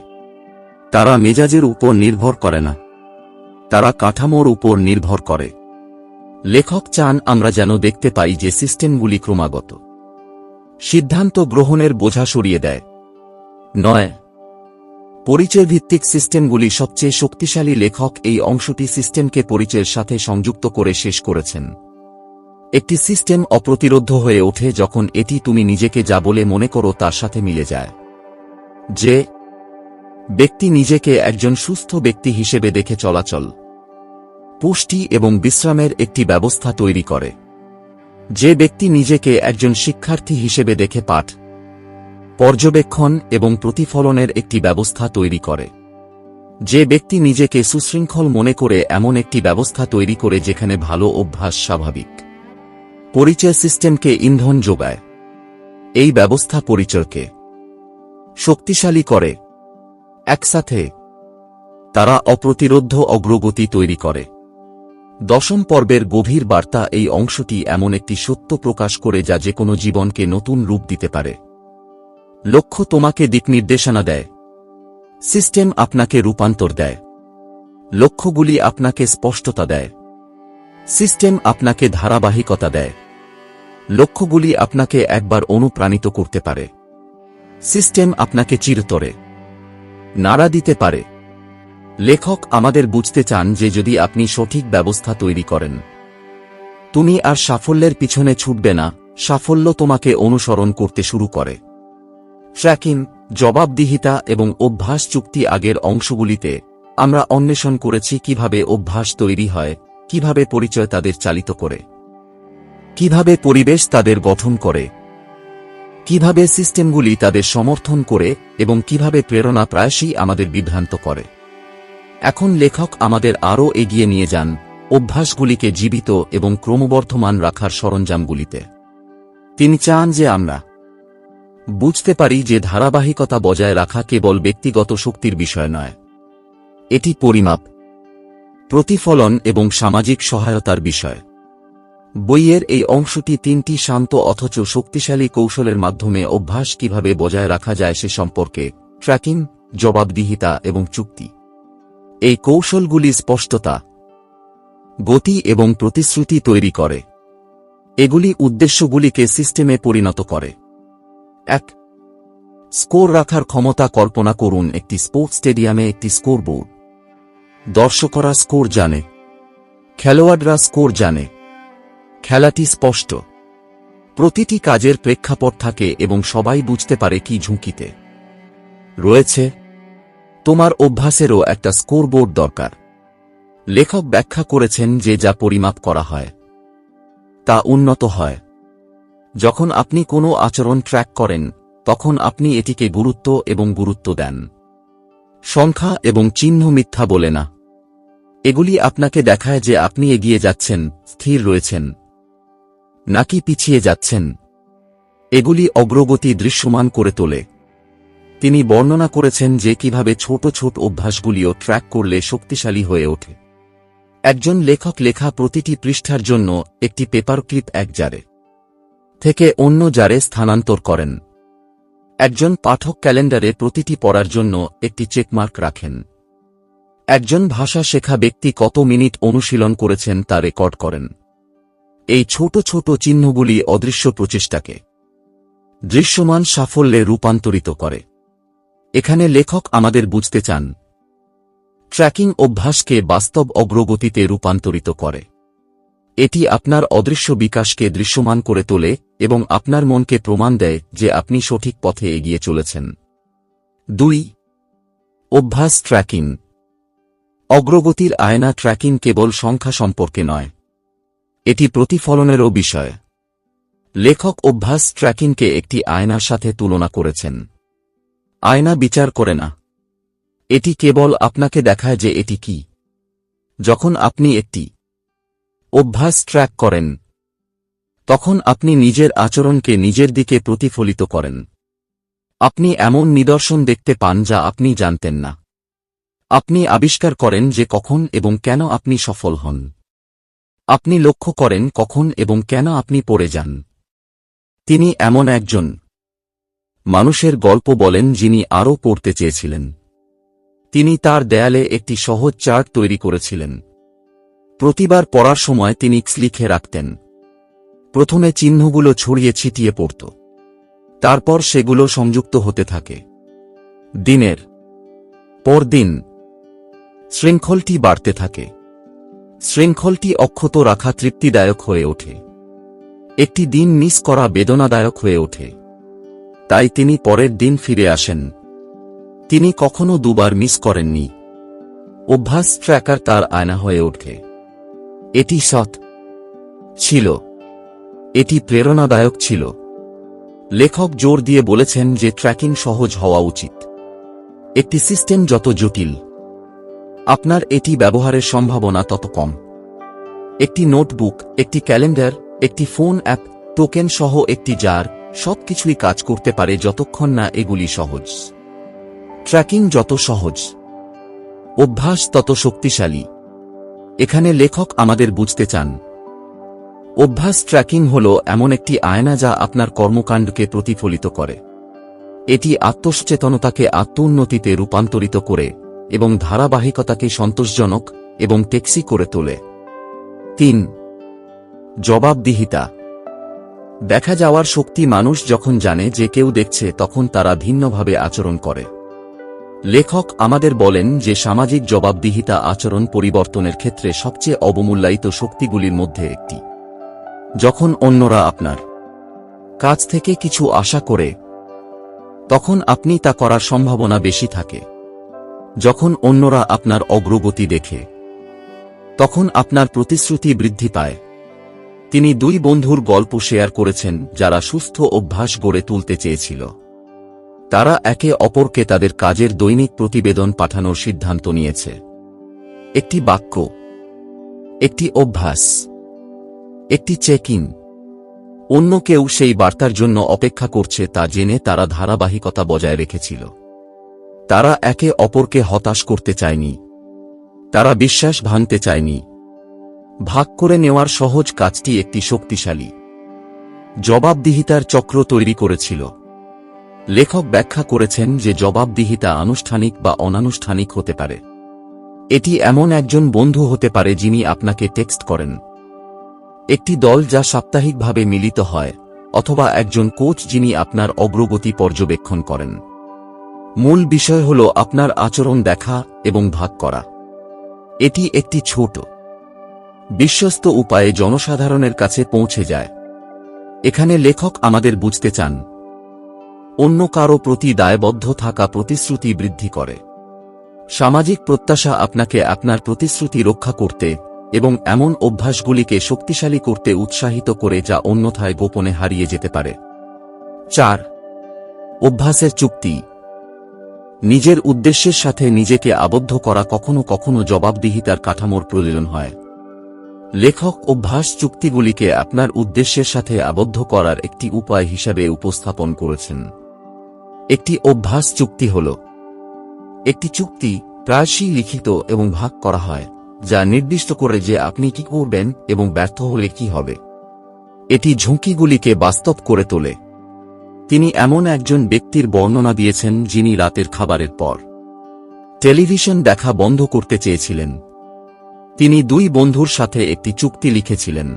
তারা মেজাজের উপর নির্ভর করে না, তারা কাঠামোর উপর নির্ভর করে। লেখক চান আমরা যেন দেখতে পাই যে সিস্টেমগুলি ক্রমাগত সিদ্ধান্ত গ্রহণের বোঝা সরিয়ে দেয়। 9. পরিচয় ভিত্তিক সিস্টেমগুলি সবচেয়ে শক্তিশালী। লেখক এই অংশটি সিস্টেমকে পরিচয়ের সাথে সংযুক্ত করে শেষ করেছেন। একটি সিস্টেম অপ্রতিরোধ্য হয়ে ওঠে যখন এটি তুমি নিজেকে যা বলে মনে করো তার সাথে মিলে যায়। যে ব্যক্তি নিজেকে একজন সুস্থ ব্যক্তি হিসেবে দেখে চলাচল, পুষ্টি এবং বিশ্রামের একটি ব্যবস্থা তৈরি করে। যে ব্যক্তি নিজেকে একজন শিক্ষার্থী হিসেবে দেখে পাঠ, পর্যবেক্ষণ এবং প্রতিফলনের একটি ব্যবস্থা তৈরি করে। যে ব্যক্তি নিজেকে সুশৃঙ্খল মনে করে এমন একটি ব্যবস্থা তৈরি করে যেখানে ভালো অভ্যাস স্বাভাবিক। পরিচয় সিস্টেমকে ইন্ধন যোগায়। এই ব্যবস্থা পরিচয়কে শক্তিশালী করে। একসাথে তারা অপ্রতিরোধ্য অগ্রগতি তৈরি করে। 10 পর্বের গভীর বার্তা। এই অংশটি এমন একটি সত্য প্রকাশ করে যা যেকোনো জীবনকে নতুন রূপ দিতে পারে। লক্ষ্য তোমাকে দিকনির্দেশনা দেয়, সিস্টেম আপনাকে রূপান্তর দেয়। লক্ষ্যগুলি আপনাকে স্পষ্টতা দেয়, সিস্টেম আপনাকে ধারাবাহিকতা দেয়। লক্ষ্যগুলি আপনাকে একবার অনুপ্রাণিত করতে পারে, সিস্টেম আপনাকে চিরতরে নাড়া দিতে পারে। লেখক আমাদের বুঝতে চান যে যদি আপনি সঠিক ব্যবস্থা তৈরি করেন, তুমি আর সাফল্যের পিছনে ছুটবে না, সাফল্য তোমাকে অনুসরণ করতে শুরু করে। ট্র্যাকিং, জবাবদিহিতা এবং অভ্যাস চুক্তি। আগের অংশগুলিতে আমরা অন্বেষণ করেছি কিভাবে অভ্যাস তৈরি হয়, কিভাবে পরিচয় তাদের চালিত করে, কিভাবে পরিবেশ তাদের গঠন করে, কিভাবে সিস্টেমগুলি তাদের সমর্থন করে এবং কিভাবে প্রেরণা প্রায়শই আমাদের বিভ্রান্ত করে। এখন লেখক আমাদের আরও এগিয়ে নিয়ে যান অভ্যাসগুলিকে জীবিত এবং ক্রমবর্ধমান রাখার সরঞ্জামগুলিতে। তিনি চান যে আমরা বুঝতে পারি যে ধারাবাহিকতা বজায় রাখা কেবল ব্যক্তিগত শক্তির বিষয় নয়, এটি পরিমাপ, প্রতিফলন এবং সামাজিক সহায়তার বিষয়। বইয়ের এই অংশটি 3টি শান্ত অথচ শক্তিশালী কৌশলের মাধ্যমে অভ্যাস কিভাবে বজায় রাখা যায় সে সম্পর্কে, ট্র্যাকিং, জবাবদিহিতা এবং চুক্তি। এই কৌশলগুলি স্পষ্টতা, গতি এবং প্রতিশ্রুতি তৈরি করে। এগুলি উদ্দেশ্যগুলিকে সিস্টেমে পরিণত করে। 1. স্কোর রাখার ক্ষমতা। কল্পনা করুন একটি স্পোর্টস স্টেডিয়ামে একটি স্কোর বোর্ড। দর্শকরা স্কোর জানে, খেলোয়াড়রা স্কোর জানে। খেলাটি স্পষ্ট, প্রতিটি কাজের প্রেক্ষাপট থাকে এবং সবাই বুঝতে পারে কি ঝুঁকিতে রয়েছে। তোমার অভ্যাসেরও একটা স্কোরবোর্ড দরকার। লেখক ব্যাখ্যা করেছেন যে যা পরিমাপ করা হয় তা উন্নত হয়। যখন আপনি কোনো আচরণ ট্র্যাক করেন তখন আপনি এটিকে গুরুত্ব দেন। সংখ্যা এবং চিহ্ন মিথ্যা বলে না। এগুলি আপনাকে দেখায় যে আপনি এগিয়ে যাচ্ছেন, স্থির রয়েছেন, নাকি পিছিয়ে যাচ্ছেন। এগুলি অগ্রগতি দৃশ্যমান করে তোলে। তিনি বর্ণনা করেছেন যে কিভাবে ছোট ছোট অভ্যাসগুলিও ট্র্যাক করলে শক্তিশালী হয়ে ওঠে। একজন লেখক লেখা প্রতিটি পৃষ্ঠার জন্য একটি পেপার ক্লিপ এক জারে থেকে অন্য জারে স্থানান্তর করেন। একজন পাঠক ক্যালেন্ডারে প্রতিটি পড়ার জন্য একটি চেকমার্ক রাখেন। একজন ভাষা শেখা ব্যক্তি কত মিনিট অনুশীলন করেছেন তা রেকর্ড করেন। এই ছোট ছোট চিহ্নগুলি অদৃশ্য প্রচেষ্টাকে দৃশ্যমান সাফল্যে রূপান্তরিত করে। এখানে লেখক আমাদের বুঝতে চান, ট্র্যাকিং অভ্যাসকে বাস্তব অগ্রগতিতে রূপান্তরিত করে। এটি আপনার অদৃশ্য বিকাশকে দৃশ্যমান করে তোলে এবং আপনার মনকে প্রমাণ দেয় যে আপনি সঠিক পথে এগিয়ে চলেছেন। 2. অভ্যাস ট্র্যাকিং। অগ্রগতির আয়না ট্র্যাকিং কেবল সংখ্যা সম্পর্কে নয়, এটি প্রতিফলনেরও বিষয়। লেখক অভ্যাস ট্র্যাকিংকে একটি আয়নার সাথে তুলনা করেছেন। আয়না বিচার করে না, এটি কেবল আপনাকে দেখায় যে এটি কি। যখন আপনি একটি অভ্যাস ট্র্যাক করেন, তখন আপনি নিজের আচরণকে নিজের দিকে প্রতিফলিত করেন। আপনি এমন নিদর্শন দেখতে পান যা আপনি জানতেন না। আপনি আবিষ্কার করেন যে কখন এবং কেন আপনি সফল হন। আপনি লক্ষ্য করেন কখন এবং কেন আপনি পড়ে যান। তিনি এমন একজন মানুষের গল্প বলেন যিনি আরও পড়তে চেয়েছিলেন। তিনি তার দেয়ালে একটি সহজ চার্ট তৈরি করেছিলেন। প্রতিবার পড়ার সময় তিনি লিখে রাখতেন। প্রথমে চিহ্নগুলো ছড়িয়ে ছিটিয়ে পড়ত, তারপর সেগুলো সংযুক্ত হতে থাকে। দিনের পর দিন শৃঙ্খলটি বাড়তে থাকে। শৃঙ্খলটি অক্ষত রাখা তৃপ্তিদায়ক হয়ে ওঠে। একটি দিন মিস করা বেদনাদায়ক হয়ে ওঠে। তাই তিনি পরের দিন ফিরে আসেন। তিনি কখনো দুবার মিস করেননি। অভ্যাস ট্র্যাকার তার আয়না হয়ে ওঠে। এটি সৎ ছিল, এটি প্রেরণাদায়ক ছিল। লেখক জোর দিয়ে বলেছেন যে ট্র্যাকিং সহজ হওয়া উচিত। একটি সিস্টেম যত জটিল, আপনার এটি ব্যবহারের সম্ভাবনা তত কম। একটি নোটবুক, একটি ক্যালেন্ডার, একটি ফোন অ্যাপ, টোকেন সহ একটি জার, সবকিছুই কাজ করতে পারে যতক্ষণ না এগুলি সহজ। ট্র্যাকিং যত সহজ, অভ্যাস তত শক্তিশালী। এখানে লেখক আমাদের বুঝতে চান, অভ্যাস ট্র্যাকিং হল এমন একটি আয়না যা আপনার কর্মকাণ্ডকে প্রতিফলিত করে। এটি আত্মসচেতনতাকে আত্মোন্নতিতে রূপান্তরিত করে এবং ধারাবাহিকতাকে সন্তোষজনক এবং টেকসই করে তোলে। 3. জবাবদিহিতা। দেখা যাওয়ার শক্তি। মানুষ যখন জানে যে কেউ দেখছে তখন তারা ভিন্নভাবে আচরণ করে। লেখক আমাদের বলেন যে সামাজিক জবাবদিহিতা আচরণ পরিবর্তনের ক্ষেত্রে সবচেয়ে অবমূল্যায়িত শক্তিগুলির মধ্যে একটি। যখন অন্যরা আপনার কাছ থেকে কিছু আশা করে, তখন আপনি তা করার সম্ভাবনা বেশি থাকে। যখন অন্যরা আপনার অগ্রগতি দেখে, তখন আপনার প্রতিশ্রুতি বৃদ্ধি পায়। তিনি 2 বন্ধুর গল্প শেয়ার করেছেন যারা সুস্থ অভ্যাস গড়ে তুলতে চেয়েছিল। তারা একে অপরকে তাদের কাজের দৈনিক প্রতিবেদন পাঠানোর সিদ্ধান্ত নিয়েছে। একটি বাক্য, একটি অভ্যাস, একটি চেক ইন। অন্য কেউ সেই বার্তার জন্য অপেক্ষা করছে তা জেনে তারা ধারাবাহিকতা বজায় রেখেছিল। তারা একে অপরকে হতাশ করতে চায়নি। তারা বিশ্বাস ভাঙতে চায়নি। ভাগ করে নেওয়ার সহজ কাজটি একটি শক্তিশালী জবাবদিহিতার চক্র তৈরি করেছিল। লেখক ব্যাখ্যা করেছেন যে জবাবদিহিতা আনুষ্ঠানিক বা অনানুষ্ঠানিক হতে পারে। এটি এমন একজন বন্ধু হতে পারে যিনি আপনাকে টেক্সট করেন, একটি দল যা সাপ্তাহিকভাবে মিলিত হয়, অথবা একজন কোচ যিনি আপনার অগ্রগতি পর্যবেক্ষণ করেন। মূল বিষয় হল আপনার আচরণ দেখা এবং ভাগ করা। এটি একটি ছোট, বিশ্বস্ত উপায়ে জনসাধারণের কাছে পৌঁছে যায়। এখানে লেখক আমাদের বুঝতে চান, অন্য কারো প্রতি দায়বদ্ধ থাকা প্রতিশ্রুতি বৃদ্ধি করে। সামাজিক প্রত্যাশা আপনাকে আপনার প্রতিশ্রুতি রক্ষা করতে এবং এমন অভ্যাসগুলিকে শক্তিশালী করতে উৎসাহিত করে যা অন্যথায় গোপনে হারিয়ে যেতে পারে। 4. অভ্যাসের চুক্তি। নিজের উদ্দেশ্যের সাথে নিজেকে আবদ্ধ করা। কখনো কখনো জবাবদিহিতার কাঠামোর প্রয়োজন হয়। লেখক অভ্যাস চুক্তিগুলিকে আপনার উদ্দেশ্যের সাথে আবদ্ধ করার একটি উপায় হিসাবে উপস্থাপন করেছেন। একটি অভ্যাস চুক্তি হল একটি চুক্তি, প্রায়শই লিখিত এবং ভাগ করা হয়, যা নির্দিষ্ট করে যে আপনি কি করবেন এবং ব্যর্থ হলে কি হবে। এটি ঝুঁকিগুলিকে বাস্তব করে তোলে। তিনি এমন একজন ব্যক্তির বর্ণনা দিয়েছেন যিনি রাতের খাবারের পর টেলিভিশন দেখা বন্ধ করতে চেয়েছিলেন। তিনি দুই বন্ধুর সাথে একটি চুক্তি লিখেছিলেন।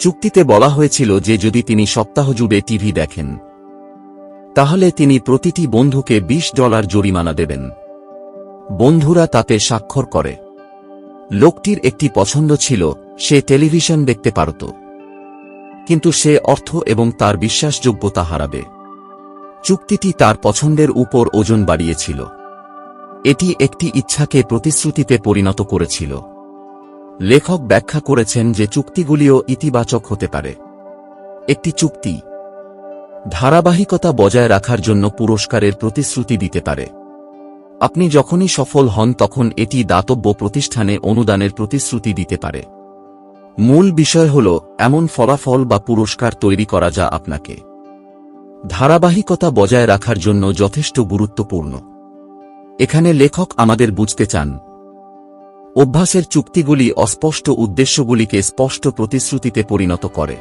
চুক্তিতে বলা হয়েছিল যে যদি তিনি সপ্তাহ জুড়ে টিভি দেখেন তাহলে তিনি প্রতিটি বন্ধুকে $20 জরিমানা দেবেন। বন্ধুরা তাতে স্বাক্ষর করে। লোকটির একটি পছন্দ ছিল, সে টেলিভিশন দেখতে পারত, কিন্তু সে অর্থ এবং তার বিশ্বাসযোগ্যতা হারাবে। চুক্তিটি তার পছন্দের উপর ওজন বাড়িয়েছিল। এটি একটি ইচ্ছাকে প্রতিশ্রুতিতে পরিণত করেছিল। লেখক ব্যাখ্যা করেছেন যে চুক্তিগুলিও ইতিবাচক হতে পারে। একটি চুক্তি ধারাবাহিকতা বজায় রাখার জন্য পুরস্কারের প্রতিশ্রুতি দিতে পারে। আপনি যখনই সফল হন তখন এটি দাতব্য প্রতিষ্ঠানে অনুদানের প্রতিশ্রুতি দিতে পারে। মূল বিষয় হল এমন ফলাফল বা পুরস্কার তৈরি করা যা আপনাকে ধারাবাহিকতা বজায় রাখার জন্য যথেষ্ট গুরুত্বপূর্ণ। এখানে লেখক আমাদের বুঝতে চান, অভ্যাসের চুক্তিগুলি অস্পষ্ট উদ্দেশ্যগুলিকে স্পষ্ট প্রতিশ্রুতিতে পরিণত করে।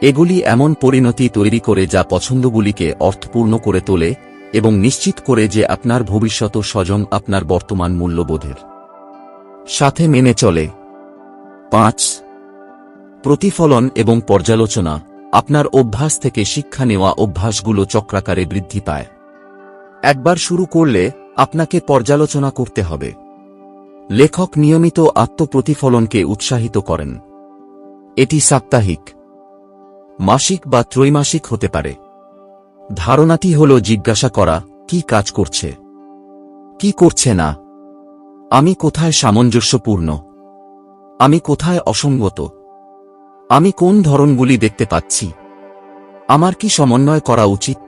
এগুলি এমন পরিণতি তৈরি করে যা পছন্দগুলিকে অর্থপূর্ণ করে তোলে এবং নিশ্চিত করে যে আপনার ভবিষ্যৎ স্বজন আপনার বর্তমান মূল্যবোধের সাথে মেনে চলে। 5. প্রতিফলন এবং পর্যালোচনা। আপনার অভ্যাস থেকে শিক্ষা নেওয়া অভ্যাসগুলো চক্রাকারে বৃদ্ধি পায়। একবার শুরু করলে আপনাকে পর্যালোচনা করতে হবে। লেখক নিয়মিত আত্মপ্রতিফলনকে উৎসাহিত করেন। এটি সাপ্তাহিক, মাসিক বা ত্রৈমাসিক হতে পারে। ধারণাটি হল জিজ্ঞাসা করা, কি কাজ করছে, কি করছে না, আমি কোথায় সামঞ্জস্যপূর্ণ, আমি কোথায় অসঙ্গত, আমি কোন ধরনগুলি দেখতে পাচ্ছি, আমার কি সমন্বয় করা উচিত।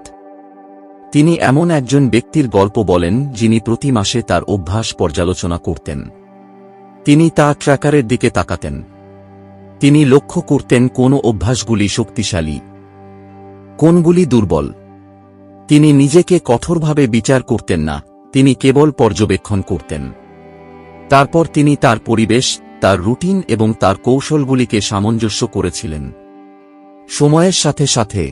তিনি এমন একজন ব্যক্তির গল্প বলেন যিনি প্রতি মাসে তার অভ্যাস পর্যালোচনা করতেন। তিনি তার ট্র্যাকারের দিকে তাকাতেন। তিনি লক্ষ্য করতেন কোন অভ্যাসগুলি শক্তিশালী, কোনগুলি দুর্বল। তিনি নিজেকে কঠোরভাবে বিচার করতেন না, তিনি কেবল পর্যবেক্ষণ করতেন। তারপর তিনি তার পরিবেশ, তার রুটিন এবং তার কৌশলগুলিকে সামঞ্জস্য করেছিলেন। সময়ের সাথে সাথে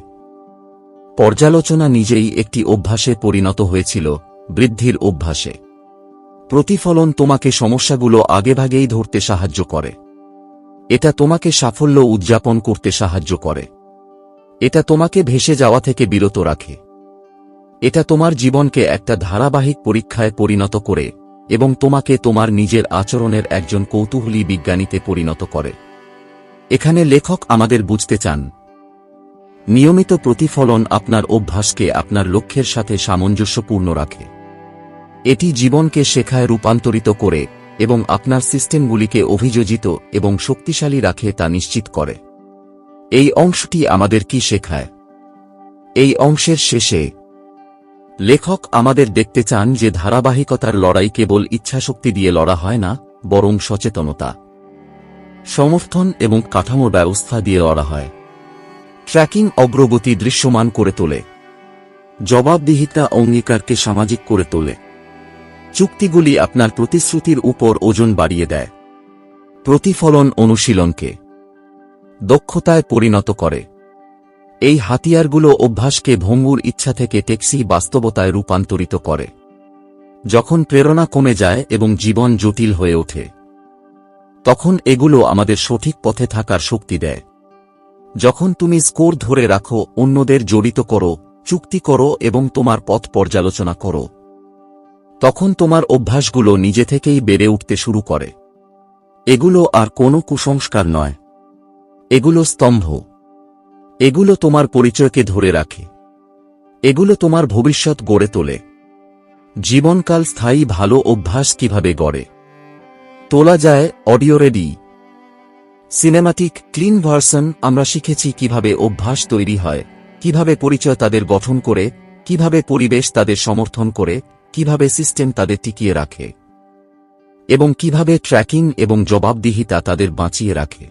পর্যালোচনা নিজেই একটি অভ্যাসে পরিণত হয়েছিল, বৃদ্ধির অভ্যাসে। প্রতিফলন তোমাকে সমস্যাগুলো আগেভাগেই ধরতে সাহায্য করে। এটা তোমাকে সাফল্য উদযাপন করতে সাহায্য করে। এটা তোমাকে ভেসে যাওয়া থেকে বিরত রাখে। এটা তোমার জীবনকে একটা ধারাবাহিক পরীক্ষায় পরিণত করে এবং তোমাকে তোমার নিজের আচরণের একজন কৌতূহলী বিজ্ঞানীতে পরিণত করে। এখানে লেখক আমাদের বুঝতে চান, নিয়মিত প্রতিফলন আপনার অভ্যাসকে আপনার লক্ষ্যের সাথে সামঞ্জস্যপূর্ণ রাখে। এটি জীবনকে শেখায় রূপান্তরিত করে এবং আপনার সিস্টেমগুলিকে অভিযোজিত এবং শক্তিশালী রাখে তা নিশ্চিত করে। এই অংশটি আমাদের কি শেখায়? এই অংশের শেষে লেখক আমাদের দেখতে চান যে ধারাবাহিকতার লড়াই কেবল ইচ্ছাশক্তি দিয়ে লড়া হয় না, বরং সচেতনতা, সমর্থন এবং কাঠামোর ব্যবস্থা দিয়ে লড়া হয়। ট্র্যাকিং অগ্রগতি দৃশ্যমান করে তোলে। জবাবদিহিতা অঙ্গীকারকে সামাজিক করে তোলে। চুক্তিগুলি আপনার প্রতিশ্রুতির উপর ওজন বাড়িয়ে দেয়। প্রতিফলন অনুশীলনকে দক্ষতায় পরিণত করে। এই হাতিয়ারগুলো অভ্যাসকে ভঙ্গুর ইচ্ছা থেকে টেকসই বাস্তবতায় রূপান্তরিত করে। যখন প্রেরণা কমে যায় এবং জীবন জটিল হয়ে ওঠে, তখন এগুলো আমাদের সঠিক পথে থাকার শক্তি দেয়। যখন তুমি স্কোর ধরে রাখো, অন্যদের জড়িত করো, চুক্তি করো এবং তোমার পথ পর্যালোচনা করো, তখন তোমার অভ্যাসগুলো নিজে থেকেই বেড়ে উঠতে শুরু করে। এগুলো আর কোনো কুসংস্কার নয়, এগুলো স্তম্ভ। এগুলো তোমার পরিচয়কে ধরে রাখে। এগুলো তোমার ভবিষ্যৎ গড়ে তোলে। জীবনকাল স্থায়ী ভালো অভ্যাস কিভাবে গড়ে তোলা যায়। Audio ready cinematic clean version. আমরা শিখেছি কিভাবে অভ্যাস তৈরি হয়, কিভাবে পরিচয় তাদের গঠন করে, কিভাবে পরিবেশ তাদের সমর্থন করে, কিভাবে সিস্টেম তাদের টিকিয়ে রাখে এবং কিভাবে ট্র্যাকিং এবং জবাবদিহিতা তাদের বাঁচিয়ে রাখে।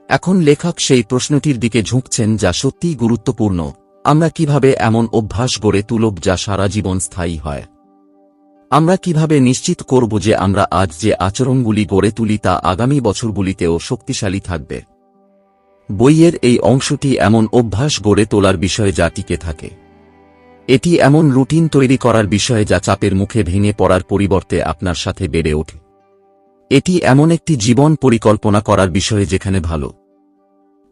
এখন লেখক সেই প্রশ্নটির দিকে ঝুঁকছেন যা সত্যিই গুরুত্বপূর্ণ, আমরা কিভাবে এমন অভ্যাস গড়ে তুলব যা সারা জীবন স্থায়ী হয়। আমরা কিভাবে নিশ্চিত করব যে আমরা আজ যে আচরণগুলি গড়ে তুলি তা আগামী বছরগুলিতেও শক্তিশালী থাকবে? বইয়ের এই অংশটি এমন অভ্যাস গড়ে তোলার বিষয়ে যা টিকে থাকে। এটি এমন রুটিন তৈরি করার বিষয়ে যা চাপের মুখে ভেঙে পড়ার পরিবর্তে আপনার সাথে বেড়ে ওঠে। এটি এমন একটি জীবন পরিকল্পনা করার বিষয়ে যেখানে ভালো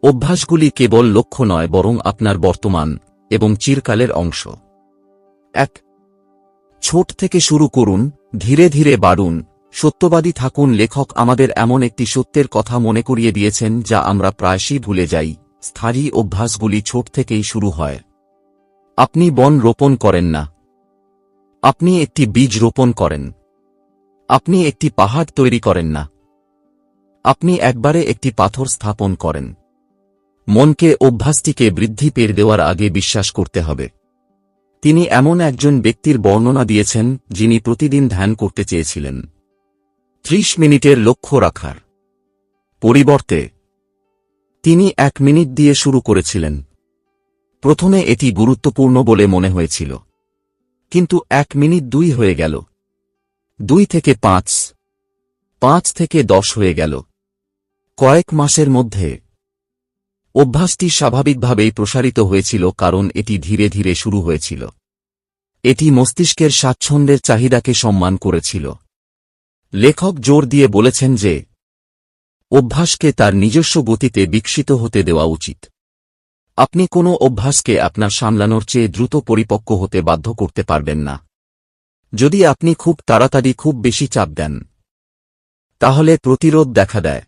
অভ্যাসগুলি কেবল লক্ষ্য নয় বরং আপনার বর্তমান এবং চিরকালের অংশ। 1. ছোট থেকে শুরু করুন, ধীরে ধীরে বাড়ুন, সত্যবাদী থাকুন। লেখক আমাদের এমন একটি সত্যের কথা মনে করিয়ে দিয়েছেন যা আমরা প্রায়শই ভুলে যাই। স্থায়ী অভ্যাসগুলি ছোট থেকেই শুরু হয়। আপনি বন রোপণ করেন না, আপনি একটি বীজ রোপণ করেন। আপনি একটি পাহাড় তৈরি করেন না, আপনি একবারে একটি পাথর স্থাপন করেন। মনকে অভ্যাসটিকে বৃদ্ধি পেয়ে দেওয়ার আগে বিশ্বাস করতে হবে। তিনি এমন একজন ব্যক্তির বর্ণনা দিয়েছেন যিনি প্রতিদিন ধ্যান করতে চেয়েছিলেন 30 মিনিটের লক্ষ্য রাখার পরিবর্তে তিনি 1 মিনিট দিয়ে শুরু করেছিলেন। প্রথমে এটি গুরুত্বপূর্ণ বলে মনে হয়েছিল, কিন্তু 1 মিনিট 2 হয়ে গেল, 2 থেকে 5, 5 থেকে 10 হয়ে গেল। কয়েক মাসের মধ্যে অভ্যাসটি স্বাভাবিকভাবেই প্রসারিত হয়েছিল কারণ এটি ধীরে ধীরে শুরু হয়েছিল। এটি মস্তিষ্কের স্বাচ্ছন্দ্যের চাহিদাকে সম্মান করেছিল। লেখক জোর দিয়ে বলেছেন যে অভ্যাসকে তার নিজস্ব গতিতে বিকশিত হতে দেওয়া উচিত। আপনি কোনো অভ্যাসকে আপনার সামলানোর চেয়ে দ্রুত পরিপক্ক হতে বাধ্য করতে পারবেন না। যদি আপনি খুব তাড়াতাড়ি খুব বেশি চাপ দেন, তাহলে প্রতিরোধ দেখা দেয়।